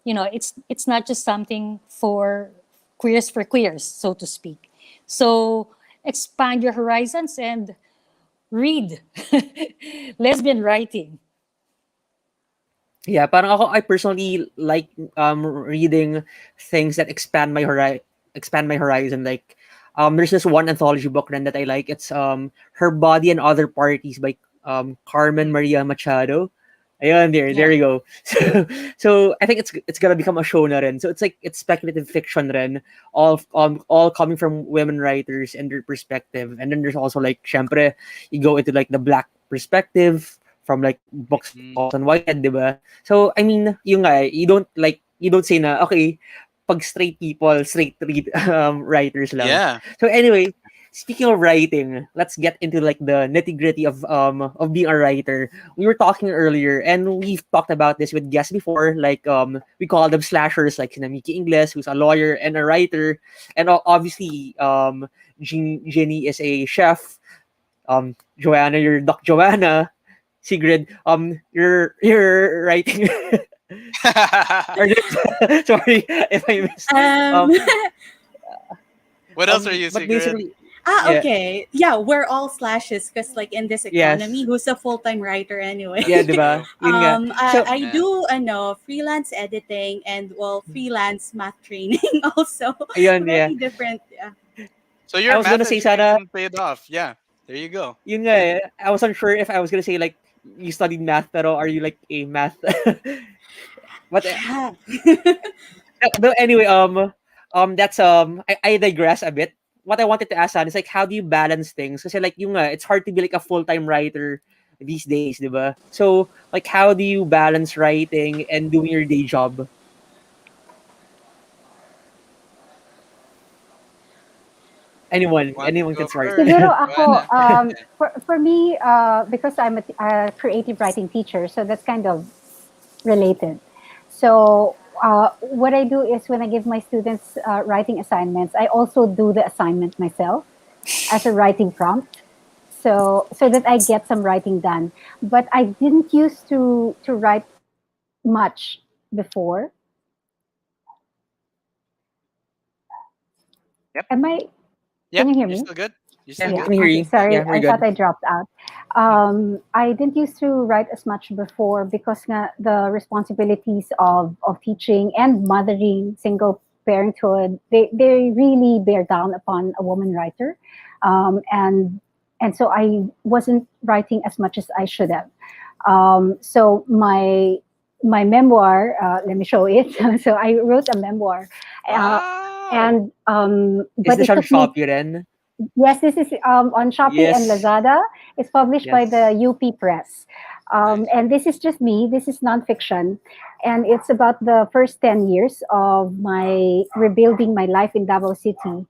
S5: it's not just something for queers, so to speak. So expand your horizons and read lesbian writing.
S2: Yeah, parang ako, I personally like reading things that expand my horizon. Like there's this one anthology book then that I like. It's Her Body and Other Parties by Carmen
S1: Mm.
S2: Maria Machado. Ayun, there
S1: Yeah.
S2: you go. So I think it's gonna become a show na rin. So it's like it's speculative fiction rin, all coming from women writers and their perspective. And then there's also like syempre you go into like the black perspective from like books like
S1: Mm.
S2: Colton Whitehead, diba? So I mean, yung nga, you don't say na okay, pag straight people, straight read writers lang.
S1: Yeah.
S2: So anyway, speaking of writing, let's get into like the nitty-gritty of being a writer. We were talking earlier and we've talked about this with guests before, like we call them slashers, like Sinamiki Ingles, who's a lawyer and a writer, and obviously Jenny is a chef. Joanna, you're Doc Joanna. Sigrid, you're writing. Or sorry if I missed.
S3: Um,
S2: Um,
S1: What else are you,
S2: but
S1: Sigrid?
S2: basically, yeah,
S3: okay. Yeah, we're all slashes because, like, in this economy,
S2: yes,
S3: who's a full time writer anyway?
S2: yeah,
S1: True.
S2: diba? Yun nga. So,
S3: I
S1: Yeah.
S3: do freelance editing and, well, freelance math training also.
S2: ayun, yeah.
S3: Very different. Yeah.
S1: So
S2: I
S1: your
S2: was gonna
S1: math
S2: say sana,
S1: education paid off. Yeah. There you go.
S2: yun nga eh. I was unsure if I was gonna say like you studied math, pero are you like a math? But
S3: Yeah.
S2: no, anyway, that's I digress a bit. What I wanted to ask on is like, how do you balance things? Kasi like yung it's hard to be like a full time writer these days, diba? So like, how do you balance writing and doing your day job?
S1: Who wants to
S2: Anyone can
S1: go
S2: start.
S1: first?
S4: Siguro ako,
S1: Joanna.
S4: for me, because I'm a creative writing teacher, so that's kind of related. So what I do is when I give my students writing assignments, I also do the assignment myself as a writing prompt, so that I get some writing done. But I didn't used to write much before.
S1: Yep.
S4: Am I?
S1: Yeah.
S4: Can you hear
S1: You're
S4: me?
S1: still good. You're still
S2: Yeah,
S4: Yeah.
S1: good.
S2: can hear
S4: Okay.
S2: you. Yeah,
S4: Sorry,
S2: we're
S4: I thought
S2: good.
S4: I dropped out.
S1: Mm.
S4: I didn't used to write as much before because nga, the responsibilities of teaching and mothering, single parenthood, they really bear down upon a woman writer, and so I wasn't writing as much as I should have. So my memoir, let me show it. So I wrote a memoir, uh,
S1: Wow.
S4: and
S2: Is
S4: but
S2: this
S4: it
S2: on
S4: took me.
S2: Shopee then?
S4: Yes, this is on Shopee and
S2: Yes.
S4: Lazada. It's published by the
S2: Yes.
S4: UP Press.
S1: Nice.
S4: And this is just me. This is nonfiction. And it's about the first 10 years of my rebuilding my life in Davao City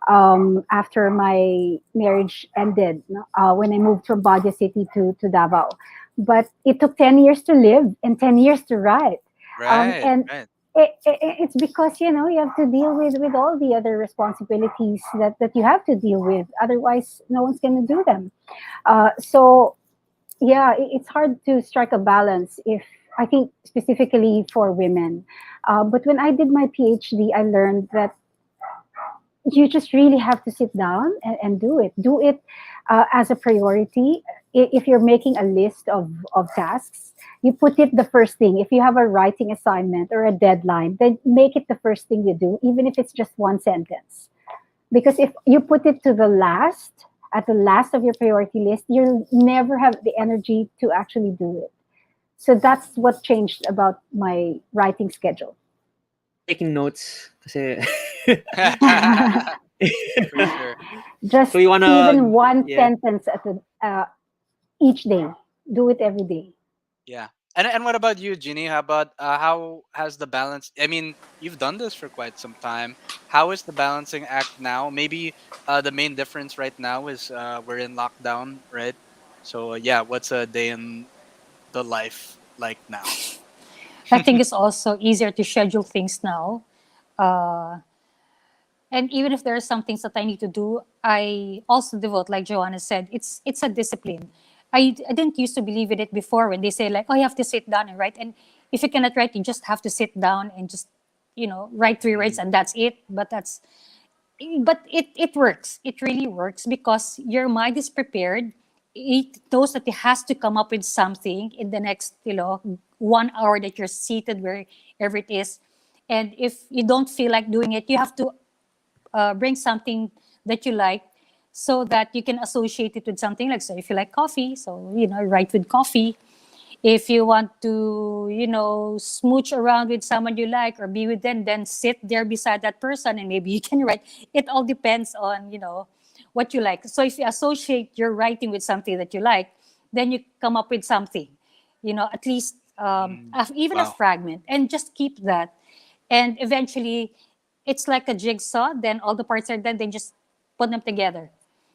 S4: after my marriage ended, no? When I moved from Baguio City to Davao. But it took 10 years to live and 10 years to write.
S1: Right.
S4: And
S1: Right.
S4: it's because you have to deal with all the other responsibilities that you have to deal with, otherwise no one's going to do them. So yeah, it's hard to strike a balance, if I think specifically for women. But when I did my PhD, I learned that you just really have to sit down and do it as a priority. If you're making a list of tasks, you put it the first thing. If you have a writing assignment or a deadline, then make it the first thing you do, even if it's just one sentence. Because if you put it to the last, at the last of your priority list, you'll never have the energy to actually do it. So that's what changed about my writing schedule.
S2: I'm taking notes kasi
S1: For sure.
S2: so
S4: Just
S2: you wanna
S4: even one
S2: yeah.
S4: sentence at each day. Do it every day.
S1: Yeah. And what about you, Ginny? How about how has the balance? I mean, you've done this for quite some time. How is the balancing act now? Maybe the main difference right now is we're in lockdown, right? So yeah, what's a day in the life like now?
S5: I think it's also easier to schedule things now. Uh, and even if there are some things that I need to do, I also devote, like Joanna said, it's a discipline. I didn't used to believe in it before when they say like, oh, you have to sit down and write. And if you cannot write, you just have to sit down and just, write three words
S1: Mhm.
S5: and that's it. But it works. It really works because your mind is prepared. It knows that it has to come up with something in the next 1 hour that you're seated wherever it is. And if you don't feel like doing it, you have to bring something that you like so that you can associate it with something. Like, so if you like coffee, so write with coffee. If you want to smooch around with someone you like or be with them, then sit there beside that person and maybe you can write. It all depends on what you like. So if you associate your writing with something that you like, then you come up with something, at least
S1: Mm.
S5: even a
S1: Wow.
S5: fragment, and just keep that. And eventually it's like a jigsaw, then all the parts are done, then just put them together.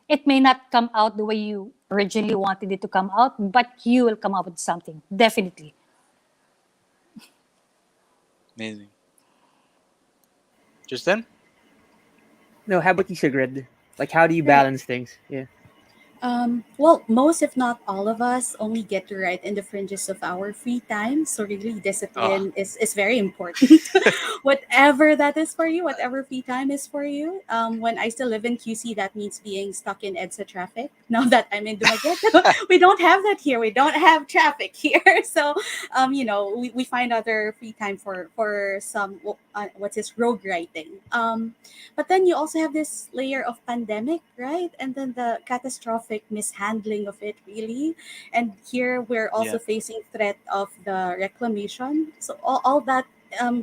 S5: It may not come out the way you originally wanted it to come out, but you will come up with something, definitely.
S1: Amazing. Justin?
S2: No, how about you, Sigrid? Like how do you
S3: Right.
S2: balance things? Yeah.
S3: Well, most, if not all of us, only get to write in the fringes of our free time. So, really,
S1: Oh.
S3: discipline is very important. Whatever that is for you, whatever free time is for you. When I still live in QC, that means being stuck in EDSA traffic. Now that I'm in Dumaguete, we don't have that here. We don't have traffic here. So, we find other free time for some, what's this, rogue writing. But then you also have this layer of pandemic, right? And then the catastrophic mishandling of it, really. And here we're
S1: Yeah.
S3: also facing threat of the reclamation. So all that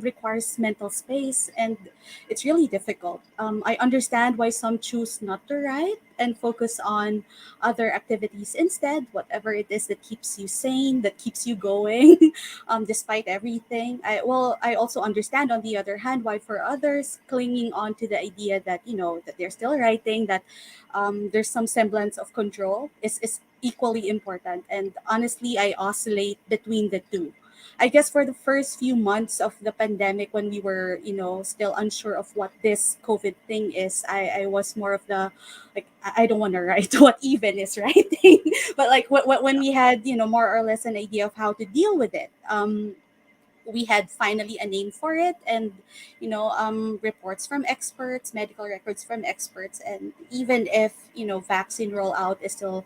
S3: requires mental space, and it's really difficult. I understand why some choose not to write and focus on other activities instead, whatever it is that keeps you sane, that keeps you going, despite everything. I also understand, on the other hand, why for others clinging on to the idea that that they're still writing, that there's some semblance of control is equally important. And honestly, I oscillate between the two. I guess for the first few months of the pandemic, when we were, still unsure of what this COVID thing is, I was more of the, like, I don't want to write what even is writing, but like when we had, more or less an idea of how to deal with it. We had finally a name for it, and reports from experts, medical records from experts, and even if vaccine rollout is still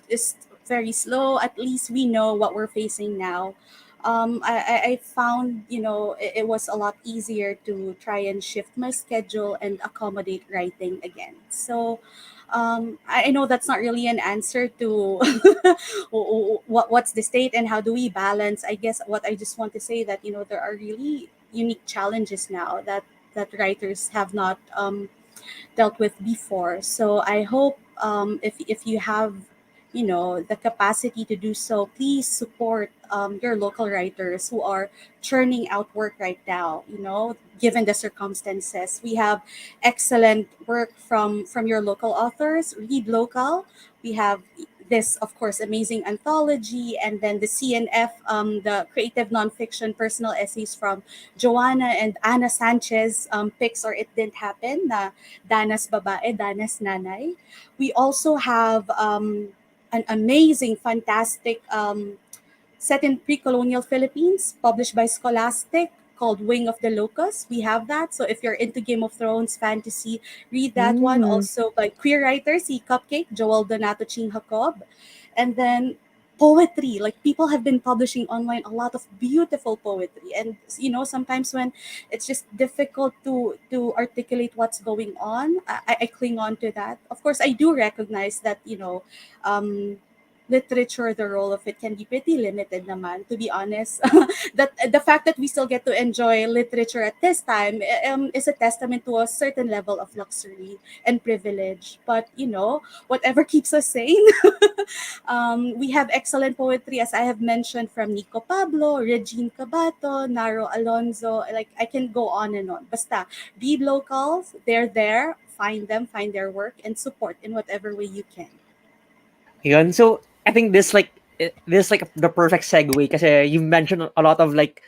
S3: is very slow, at least we know what we're facing now. I found it was a lot easier to try and shift my schedule and accommodate writing again. So I know that's not really an answer to what's the state and how do we balance. I guess what I just want to say, that there are really unique challenges now that writers have not dealt with before. So I hope, if you have the capacity to do so, please support your local writers who are churning out work right now. Given the circumstances, we have excellent work from your local authors. Read local. We have this, of course, amazing anthology, and then the CNF, the creative nonfiction personal essays from Joanna and Anna Sanchez, picks or it didn't happen, na Danas babae, Danas nanay. We also have an amazing, fantastic, set in pre-colonial Philippines, published by Scholastic, called Wing of the Locust. We have that. So if you're into Game of Thrones fantasy, read that one.
S2: Mm.
S3: Also by queer writer, see Cupcake, Joel Donato Ching Jacob. And then poetry. Like people have been publishing online a lot of beautiful poetry, and sometimes when it's just difficult to articulate what's going on, I cling on to that. Of course, I do recognize that literature, the role of it can be pretty limited naman, to be honest. That the fact that we still get to enjoy literature at this time is a testament to a certain level of luxury and privilege. But whatever keeps us sane. We have excellent poetry, as I have mentioned, from Nico Pablo, Regine Cabato, Naro Alonzo. Like, I can go on and on. Basta, read locals, they're there, find them, find their work, and support in whatever way you can.
S2: Yun. So I think this like the perfect segue kasi you mentioned a lot of like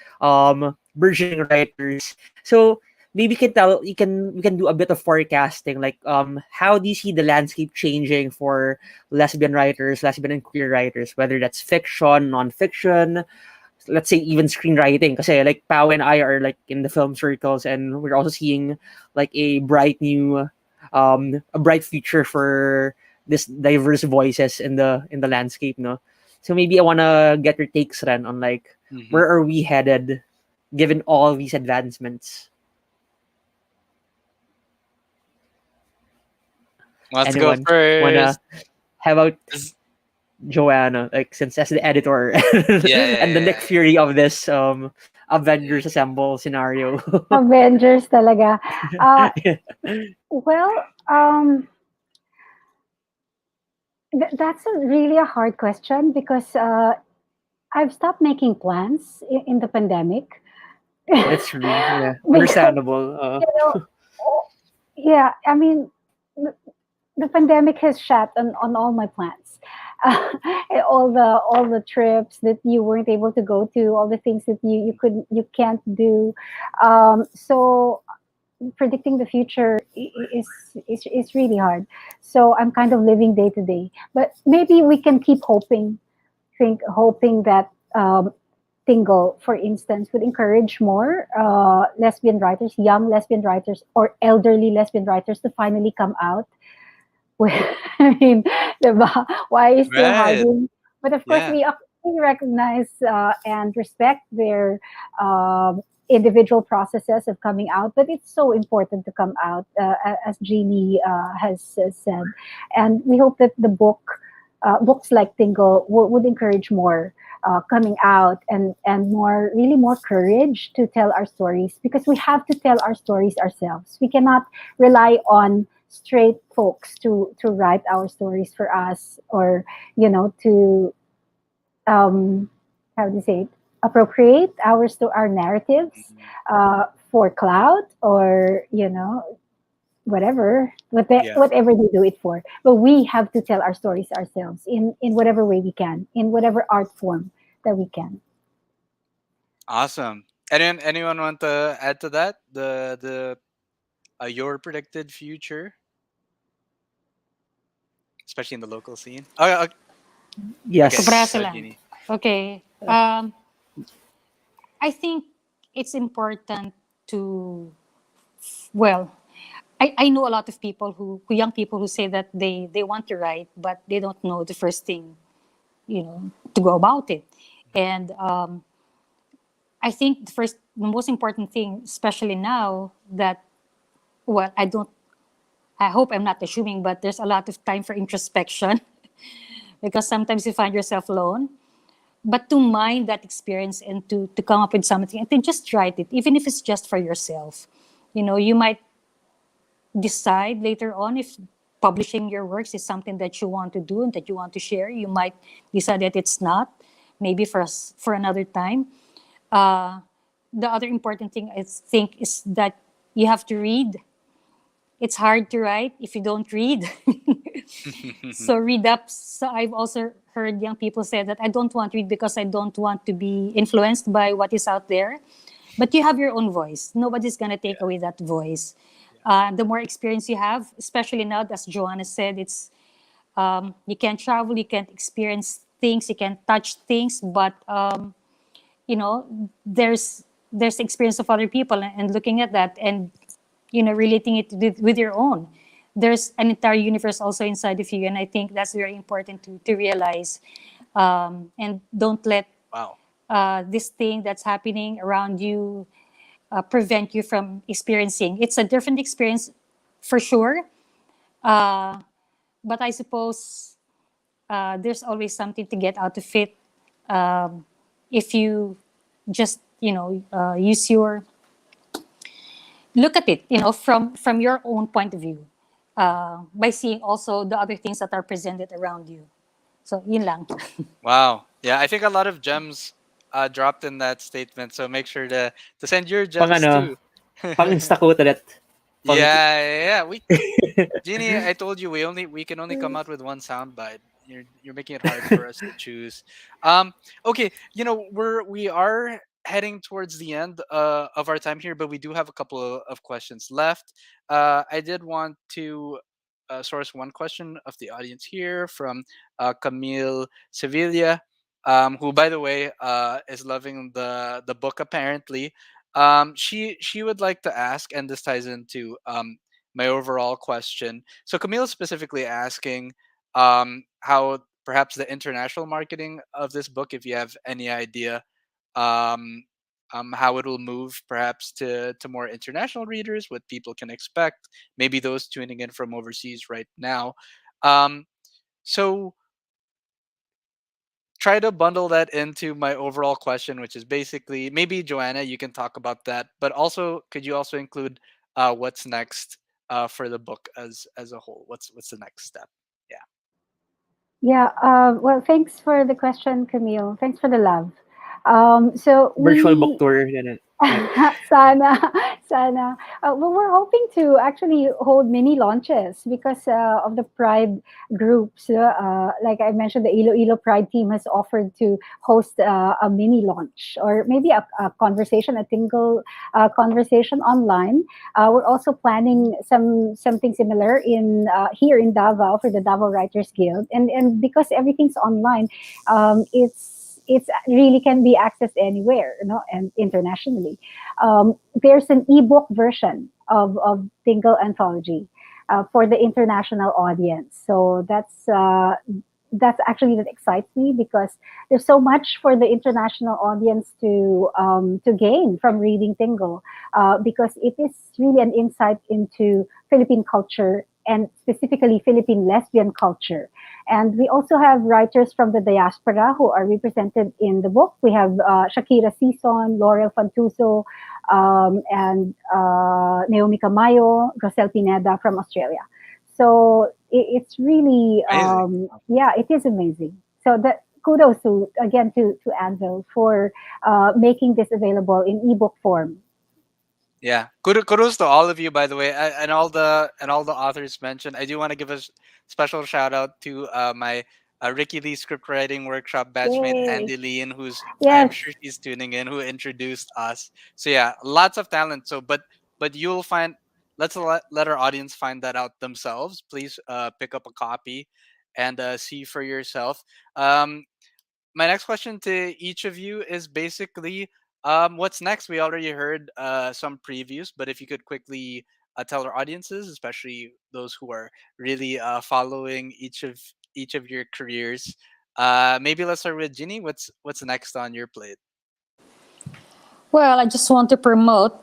S2: burgeoning writers. So maybe we can do a bit of forecasting, like how do you see the landscape changing for lesbian writers, lesbian and queer writers, whether that's fiction, non-fiction, let's say even screenwriting, kasi like Pao and I are like in the film circles, and we're also seeing like a bright future for this diverse voices in the landscape, no? So maybe I want to get your takes, Ren, on like
S1: Hmm.
S2: where are we headed given all these advancements.
S1: Wants to go
S2: Anyone wanna
S1: first?
S2: have out
S1: Is-
S2: Joanna, like since as the editor
S1: Yeah, yeah,
S2: and the Nick
S1: yeah.
S2: Fury of this Avengers Assemble scenario.
S4: Avengers talaga. Uh, well, um, that's really a hard question because I've stopped making plans in the pandemic.
S2: That's true. Yeah,
S4: Because
S2: understandable.
S4: you know, oh, yeah, I mean, the, the pandemic has shut on all my plans. Uh, all the trips that you weren't able to go to, all the things that you can't do. So predicting the future is really hard. So I'm kind of living day to day. But maybe we can keep hoping that Tingle, for instance, would encourage more lesbian writers, young lesbian writers, or elderly lesbian writers to finally come out. I mean, diba? Why is still
S1: Right.
S4: hiding? But of course,
S1: Yeah.
S4: we recognize and respect their individual processes of coming out. But it's so important to come out, as Jeannie has said. And we hope that books like Tingle would encourage more coming out and really more courage to tell our stories, because we have to tell our stories ourselves. We cannot rely on straight folks to write our stories for us, or to how do you say it, appropriate our narratives
S1: Mhm.
S4: for clout, or
S1: Yeah.
S4: whatever they do it for. But we have to tell our stories ourselves in whatever way we can, in whatever art form that we can.
S1: Awesome. Anyone want to add to that? The your predicted future, especially in the local scene. Oh, okay.
S5: Kabrasa
S2: Yes.
S1: Go,
S5: lang.
S1: Jeannie.
S5: Okay. I think it's important to, well, I know a lot of people young people who say that they want to write, but they don't know the first thing, to go about it. And I think the most important thing, especially now that, well, I hope I'm not assuming, but there's a lot of time for introspection because sometimes you find yourself alone. But to mind that experience and to come up with something and then just write it, even if it's just for yourself. You might decide later on if publishing your works is something that you want to do and that you want to share. You might decide that it's not, maybe for another time. Uh, the other important thing I think is that you have to read. It's hard to write if you don't read. So read up. So I've also heard young people say that I don't want to read because I don't want to be influenced by what is out there. But you have your own voice. Nobody's gonna take
S1: Yeah.
S5: away that voice. The more experience you have, especially now, as Joanna said, it's you can travel, you can't experience things, you can touch things, but there's experience of other people, and looking at that and relating it with your own. There's an entire universe also inside of you, and I think that's very important to realize. and don't let
S1: Wow.
S5: this thing that's happening around you prevent you from experiencing. It's a different experience for sure, uh, but I suppose there's always something to get out of it if you just use your look at it from your own point of view by seeing also the other things that are presented around you. So yun lang.
S1: Wow. Yeah, I think a lot of gems dropped in that statement. So make sure to send your
S2: Pang
S1: gems
S2: ano,
S1: too.
S2: pang Instaquote ulit. Pang,
S1: Yeah. We Jeannie, I told you we can only come out with one soundbite. You're making it hard for us to choose. Okay, we are heading towards the end of our time here, but we do have a couple of questions left. I did want to source one question of the audience here from Camille Sevilla, who, by the way, is loving the book apparently. She would like to ask, and this ties into my overall question. So Camille is specifically asking how perhaps the international marketing of this book, if you have any idea, um, how it will move perhaps to more international readers, what people can expect, maybe those tuning in from overseas right now. Um, so try to bundle that into my overall question, which is basically maybe Joanna, you can talk about that, but also could you also include what's next for the book as a whole? What's the next step? Yeah.
S4: Yeah, well, thanks for the question, Camille. Thanks for the love. So
S2: virtual book
S4: we
S2: tour. Ganun. Right.
S4: sana, sana. Well, we're hoping to actually hold mini launches because of the Pride groups. Like I mentioned, the Iloilo Pride team has offered to host a mini launch or maybe a conversation, a Tingle conversation online. We're also planning something similar in here in Davao for the Davao Writers Guild, and because everything's online, it's really can be accessed anywhere, and internationally. There's an ebook version of Tingle Anthology for the international audience. So that's actually that excites me because there's so much for the international audience to gain from reading Tingle, because it is really an insight into Philippine culture and specifically Philippine lesbian culture. And we also have writers from the diaspora who are represented in the book. We have Shakira Sison, Laurel Fantuso, and Naomi Camayo, Rosel Pineda from Australia. So it's really,
S1: Amazing.
S4: yeah, it is amazing. So that kudos to again to Anvil for making this available in ebook form.
S1: Yeah, kudos to all of you, by the way, and all the authors mentioned. I do want to give a special shout out to my Ricky Lee script writing workshop batchmate
S4: Yay!
S1: Andy Lean, who's I'm
S4: Yes,
S1: sure she's tuning in, who introduced us. So yeah, lots of talent. So but you'll find let our audience find that out themselves. Please pick up a copy and see for yourself. Um, my next question to each of you is basically what's next. We already heard some previews, but if you could quickly tell our audiences, especially those who are really following each of your careers, maybe let's start with Ginny. What's next on your plate?
S5: Well, I just want to promote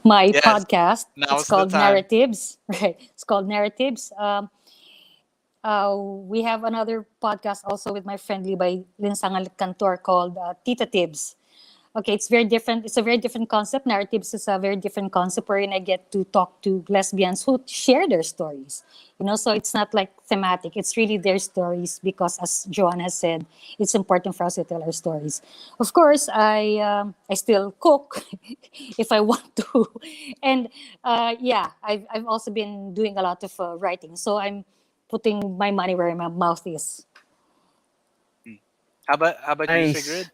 S5: my
S1: Yes,
S5: podcast. It's
S1: now's the
S5: called
S1: time.
S5: Narratives, right? It's called Narratives. We have another podcast also with my friend by Linsangal Cantor called Tita Tibbs. Okay, it's very different. It's a very different concept. Narratives is a very different concept wherein I get to talk to lesbians who share their stories. So it's not like thematic. It's really their stories because, as Joanne has said, it's important for us to tell our stories. Of course, I still cook if I want to, and yeah, I've also been doing a lot of writing. So I'm putting my money where my mouth is.
S1: Hmm. How about you,
S2: Nice.
S1: Sigrid?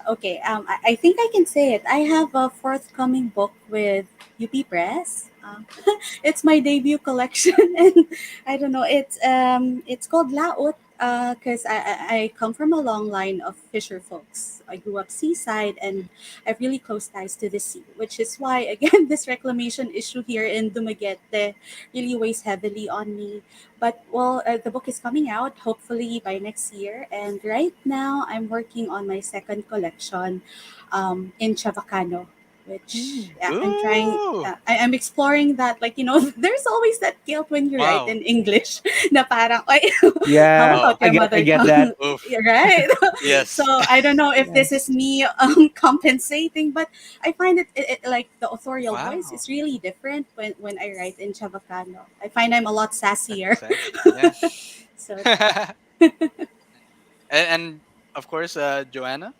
S3: Okay. I think I can say it. I have a forthcoming book with UP Press. It's my debut collection, and I don't know. It's called Laot. Because I come from a long line of fisher folks. I grew up seaside and I have really close ties to the sea, which is why, again, this reclamation issue here in Dumaguete really weighs heavily on me. But, well, the book is coming out hopefully by next year. And right now, I'm working on my second collection in Chavacano, which
S5: Mm.
S3: yeah, I'm trying.
S1: Ooh.
S3: I'm exploring that. Like, there's always that guilt when you write
S1: Wow.
S3: in English na parang, ay, how
S2: Yeah,
S1: Oh.
S3: about your
S2: I
S3: mother
S2: get
S3: tongue?
S2: that.
S1: Oof.
S3: Yeah, right? So
S1: Yes.
S3: I don't know if this is
S2: Yes.
S3: me compensating, but I find like the authorial voice
S1: Wow.
S3: is really different when I write in Chavacano. I find I'm a lot
S1: That's
S3: sassier.
S1: exciting. Yeah.
S3: So there.
S1: And of course, Joanna.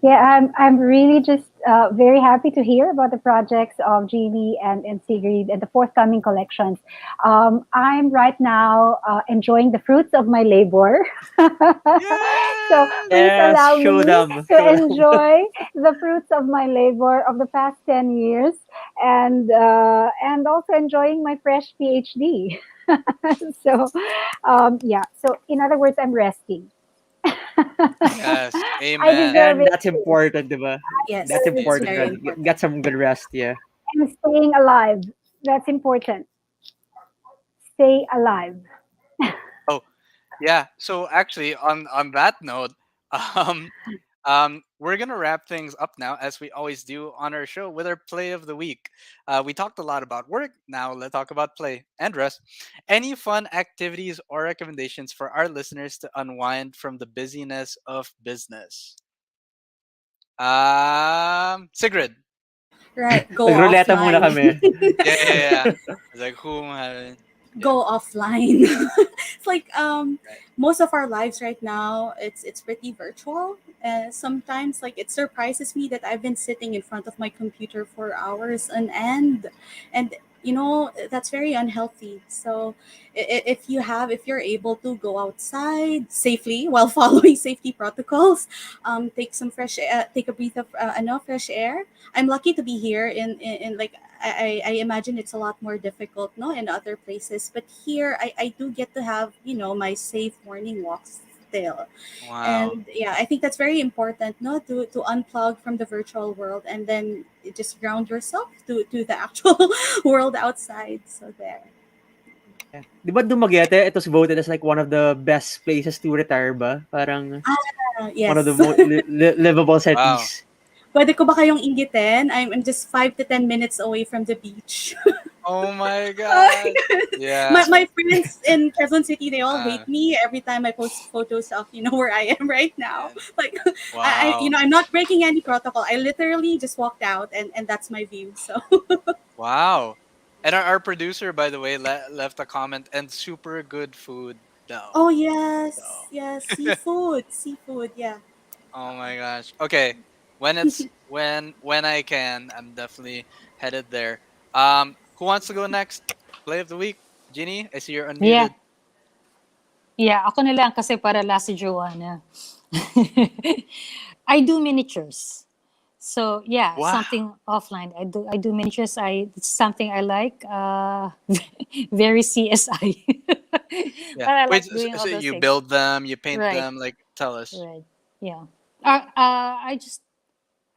S4: Yeah, I'm really just very happy to hear about the projects of Jeannie and Sigrid and the forthcoming collections. I'm right now enjoying the fruits of my labor. So please
S1: Yes.
S2: Yes,
S4: allow
S2: show
S4: me
S2: them.
S4: to
S2: Show them.
S4: enjoy the fruits of my labor of the past 10 years and also enjoying my fresh PhD. So yeah, so in other words, I'm resting.
S1: Yes.
S4: I
S1: Amen.
S4: deserve
S2: And
S4: it.
S2: that's important, diba?
S3: Yes,
S2: That's
S3: it's
S2: important,
S3: very
S2: Red.
S1: Yes.
S3: important.
S2: Get some good rest, yeah.
S4: And staying alive. That's important. Stay alive.
S1: Oh, yeah. So actually, on that note, um, we're gonna wrap things up now, as we always do on our show, with our play of the week. We talked a lot about work. Now let's talk about play and rest. Any fun activities or recommendations for our listeners to unwind from the busyness of business? Sigrid.
S3: Right, go
S2: Magruleta muna
S3: offline.
S2: kami.
S1: Yeah, yeah, yeah. It's like whom haven't? Yeah,
S3: Go offline. It's like
S1: right.
S3: most of our lives right now, it's pretty virtual. Sometimes like it surprises me that I've been sitting in front of my computer for hours on end, and that's very unhealthy. So if you're able to go outside safely while following safety protocols, take a breath of enough fresh air. I'm lucky to be here in like I imagine it's a lot more difficult, no, in other places. But here, I do get to have, my safe morning walks still.
S1: Wow.
S3: And yeah, I think that's very important, no, to unplug from the virtual world and then just ground yourself to the actual world outside. So there.
S2: Yeah. Di ba Dumaguete, it was voted as like one of the best places to retire ba? Parang one of the
S3: Yes.
S2: livable
S1: Wow.
S2: cities.
S3: Pwede ko ba kayong inggitin? I'm just 5 to 10 minutes away from the beach.
S1: Oh my
S3: Like,
S1: god.
S3: my,
S1: Yeah.
S3: my friends in Quezon City, they all
S1: Uh,
S3: hate me every time I post photos of, where I am right now.
S1: and
S3: Like,
S1: wow.
S3: I'm not breaking any protocol. I literally just walked out and that's my view. So,
S1: Wow. And our producer, by the way, left a comment, and super good food
S3: oh,
S1: though.
S3: yes,
S1: So,
S3: yes, seafood, yeah.
S1: oh my gosh. Okay. When I can, I'm definitely headed there. Who wants to go next? Play of the week. Ginny, I see you're
S5: Yeah.
S1: unmuted.
S5: Yeah, ako na lang kasi para last si Joanna. I do miniatures. So yeah,
S1: Wow.
S5: something offline. I do miniatures. It's something I like. Very CSI.
S1: Yeah.
S5: But I
S1: Wait,
S5: like doing all
S1: so
S5: those
S1: you
S5: things.
S1: build them, you paint
S5: Right.
S1: them, like tell us.
S5: Right. Yeah.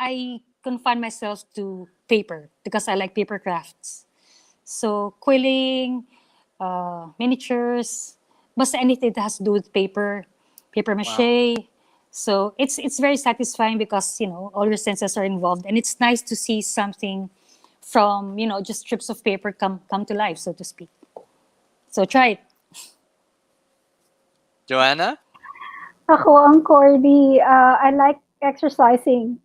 S5: I confine myself to paper because I like paper crafts. So quilling, miniatures, basta anything that has to do with paper
S1: Wow.
S5: mache. So it's very satisfying because all your senses are involved, and it's nice to see something from just strips of paper come to life, so to speak. So try it.
S1: Joanna?
S4: Ako ang corny. I like exercising.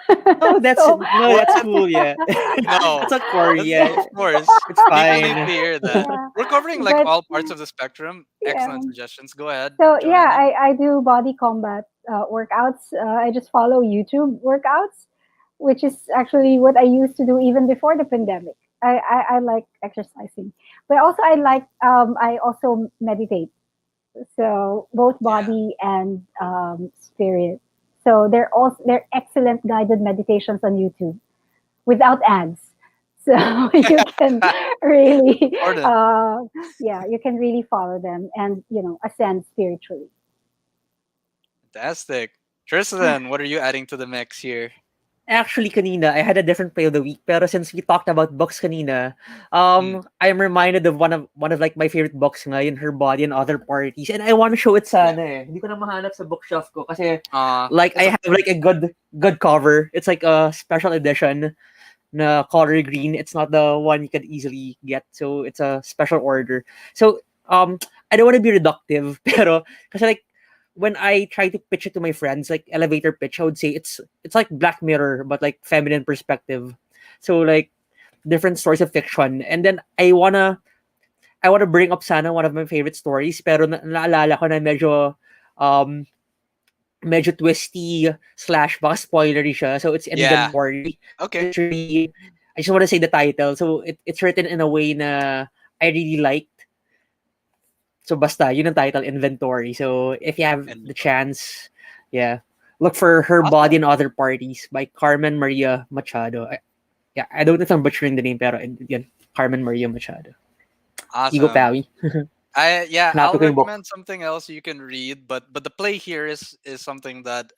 S2: Oh, that's
S4: So,
S2: no,
S1: What?
S2: that's cool, yeah.
S1: No.
S2: That's not corny,
S1: That's,
S2: yeah.
S1: of course.
S2: It's
S1: People need to
S2: fine.
S1: hear that.
S4: yeah.
S1: We're covering like
S4: But
S1: all parts of the spectrum.
S4: yeah.
S1: Excellent suggestions. Go ahead,
S4: So yeah,
S1: Joanna.
S4: I do body combat workouts. I just follow YouTube workouts, which is actually what I used to do even before the pandemic. I like exercising, but also I also meditate. So both
S1: Yeah.
S4: body and spirit. So they're excellent guided meditations on YouTube without ads. So you can really,
S1: Important.
S4: uh, yeah, you can really follow them and ascend spiritually.
S1: Fantastic. Tristan, what are you adding to the mix here?
S2: Actually, kanina, I had a different play of the week. Pero since we talked about books kanina,
S1: Mm.
S2: I'm reminded of one of like my favorite books ngayon, Her Body and Other Parties. And I want to show it
S1: Yeah.
S2: sana eh. Hindi ko na mahanap sa bookshelf ko kasi like
S1: It's
S2: I have like a good cover. It's like a special edition na color green. It's not the one you could easily get. So it's a special order. So I don't want to be reductive, pero kasi like when I try to pitch it to my friends, like elevator pitch, I would say it's like Black Mirror, but like feminine perspective. So like different stories of fiction. And then I wanna bring up sana one of my favorite stories, pero naalala ko na um medyo twisty slash baka spoilery siya. So it's
S1: yeah.
S2: inventory. So
S1: Okay.
S2: it's really I just want to say the title. So it's written in a way na I really liked. So basta, yun ang title, Inventory. So if you have the
S1: Inventory.
S2: chance, yeah, look for Her Body
S1: Awesome.
S2: and Other Parties by Carmen Maria Machado. Yeah, I don't know if I'm butchering the name, pero yun, Carmen Maria Machado. Igo
S1: Awesome.
S2: Pawi.
S1: I'll
S2: Hanapin ko yung book.
S1: recommend something else you can read, but the play here is something that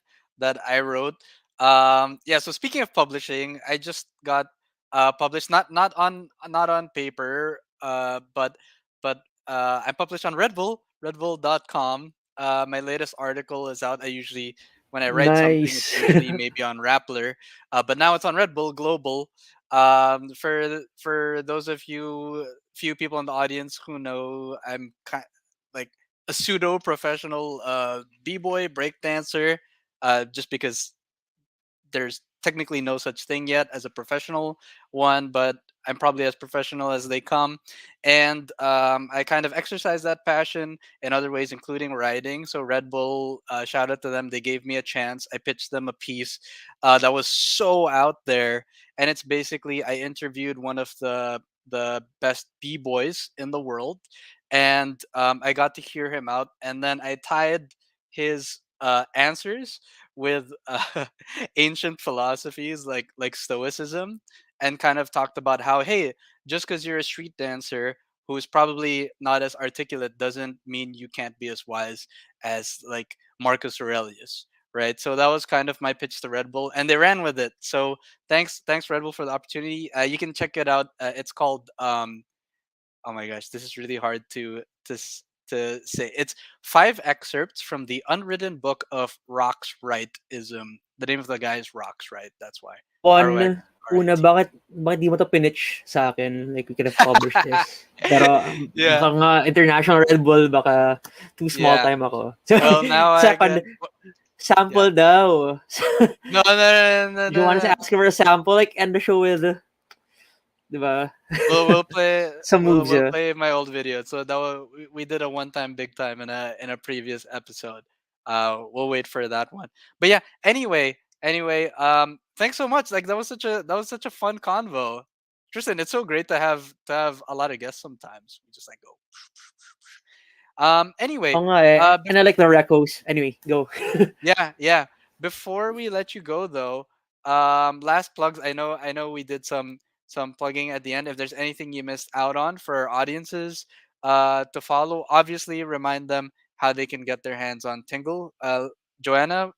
S1: I wrote. Yeah, so speaking of publishing, I just got published, not on paper, but I'm published on redbull.com. My latest article is out. I usually, when I write something, it's
S2: Nice.
S1: usually maybe on Rappler, but now it's on Red Bull Global. For those of you, few people in the audience who know, I'm like a pseudo professional b-boy breakdancer, just because there's technically no such thing yet as a professional one, but I'm probably as professional as they come. And I kind of exercise that passion in other ways, including writing. So Red Bull, shout out to them. They gave me a chance. I pitched them a piece that was so out there, and it's basically I interviewed one of the best b boys in the world, and I got to hear him out, and then I tied his answers with ancient philosophies like stoicism, and kind of talked about how, hey, just because you're a street dancer who's probably not as articulate doesn't mean you can't be as wise as like Marcus Aurelius, right? So that was kind of my pitch to Red Bull, and they ran with it. So thanks Red Bull for the opportunity. You can check it out. It's called oh my gosh, this is really hard to say. It's five excerpts from the unwritten book of Rock's Rightism. The name of the guy is Rock's Right. That's why. ROX
S2: One, una,
S1: RIT.
S2: bakit di mo to pinitch sa akin? Like, we could have published this. Pero,
S1: Yeah,
S2: baka nga, international Red Bull, baka too small
S1: yeah.
S2: time ako. So,
S1: Well, now I
S2: second,
S1: get. Yeah.
S2: sample daw.
S1: No, no, no, no,
S2: Do you want us
S1: no,
S2: to
S1: no.
S2: ask for a sample? Like, end the show with, di ba?
S1: We'll play.
S2: Some moves,
S1: We'll
S2: yeah.
S1: play my old video. So that was, we did a one time big time in a previous episode. We'll wait for that one. But yeah. Anyway. Thanks so much. Like that was such a fun convo. Tristan, it's so great to have a lot of guests. Sometimes we just like go. Anyway.
S2: Oo nga eh.
S1: Uh,
S2: And I like the recos. Anyway, go.
S1: Yeah, yeah. Before we let you go though, last plugs. I know we did some plugging at the end. If there's anything you missed out on for our audiences to follow, obviously remind them how they can get their hands on Tingle. Joanna,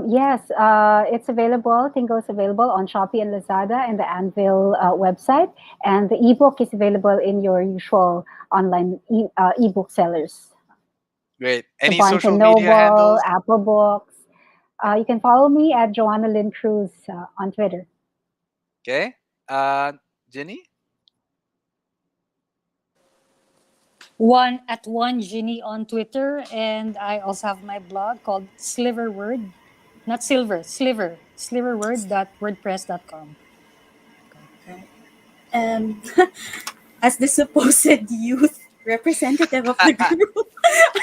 S4: Yes, it's available. Tingle is available on Shopee and Lazada and the Anvil website, and the ebook is available in your usual online ebook sellers.
S1: great.
S4: So
S1: Any
S4: Barnes
S1: social
S4: and
S1: media
S4: Noble,
S1: handles?
S4: Apple Books. You can follow me at Joanna Lynn Cruz on Twitter.
S1: Okay. Jenny.
S5: One Genie on Twitter, and I also have my blog called Sliver Word, not Silver, Sliverword.wordpress.com.
S3: Um, as the supposed youth representative of the group,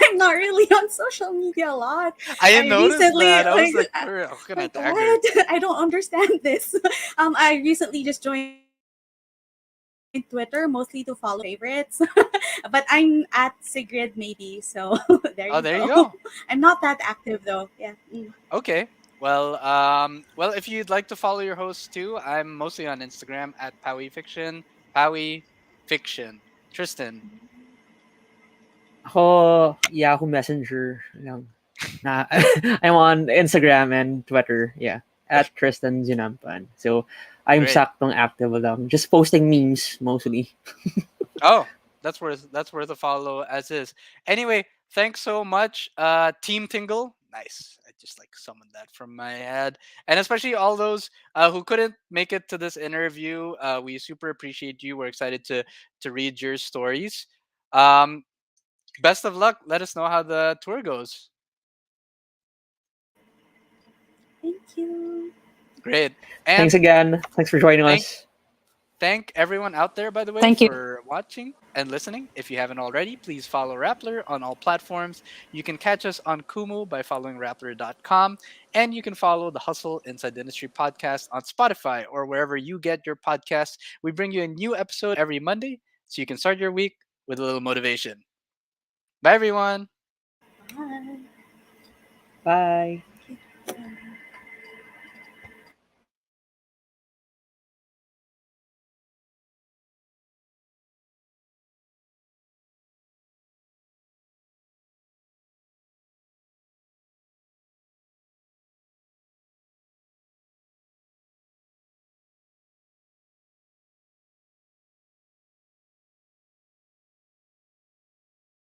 S3: I'm not really on social media a lot.
S1: I
S3: I
S1: noticed
S3: recently
S1: that. I was like, how can I
S3: like
S1: tag her?
S3: what? I don't understand this. I recently just joined Twitter mostly to follow favorites, but I'm at Sigrid maybe. So there you
S1: Oh,
S3: go.
S1: there you go.
S3: I'm not that active though. Yeah.
S1: Okay. Well, if you'd like to follow your host too, I'm mostly on Instagram at Powie Fiction. Powie Fiction. Tristan.
S2: Ako, Yahoo Messenger lang. Na, I'm on Instagram and Twitter. Yeah. At Tristan Ginampan. So, I'm
S1: Great.
S2: saktong active lang. Just posting memes mostly.
S1: Oh, that's worth a follow as is. Anyway, thanks so much, Team Tingle. Nice. I just like summoned that from my head, and especially all those who couldn't make it to this interview. We super appreciate you. We're excited to read your stories. Um, Best of luck. Let us know how the tour goes.
S3: Thank you.
S1: Great.
S2: Thanks
S1: And
S2: again. Thanks for joining
S1: thank
S2: us.
S1: thank everyone out there, by the way,
S5: Thank you.
S1: for watching and listening. If you haven't already, please follow Rappler on all platforms. You can catch us on Kumu by following Rappler.com, and you can follow the Hustle Inside the Industry podcast on Spotify or wherever you get your podcasts. We bring you a new episode every Monday, so you can start your week with a little motivation. Bye, everyone.
S3: Bye.
S2: Bye.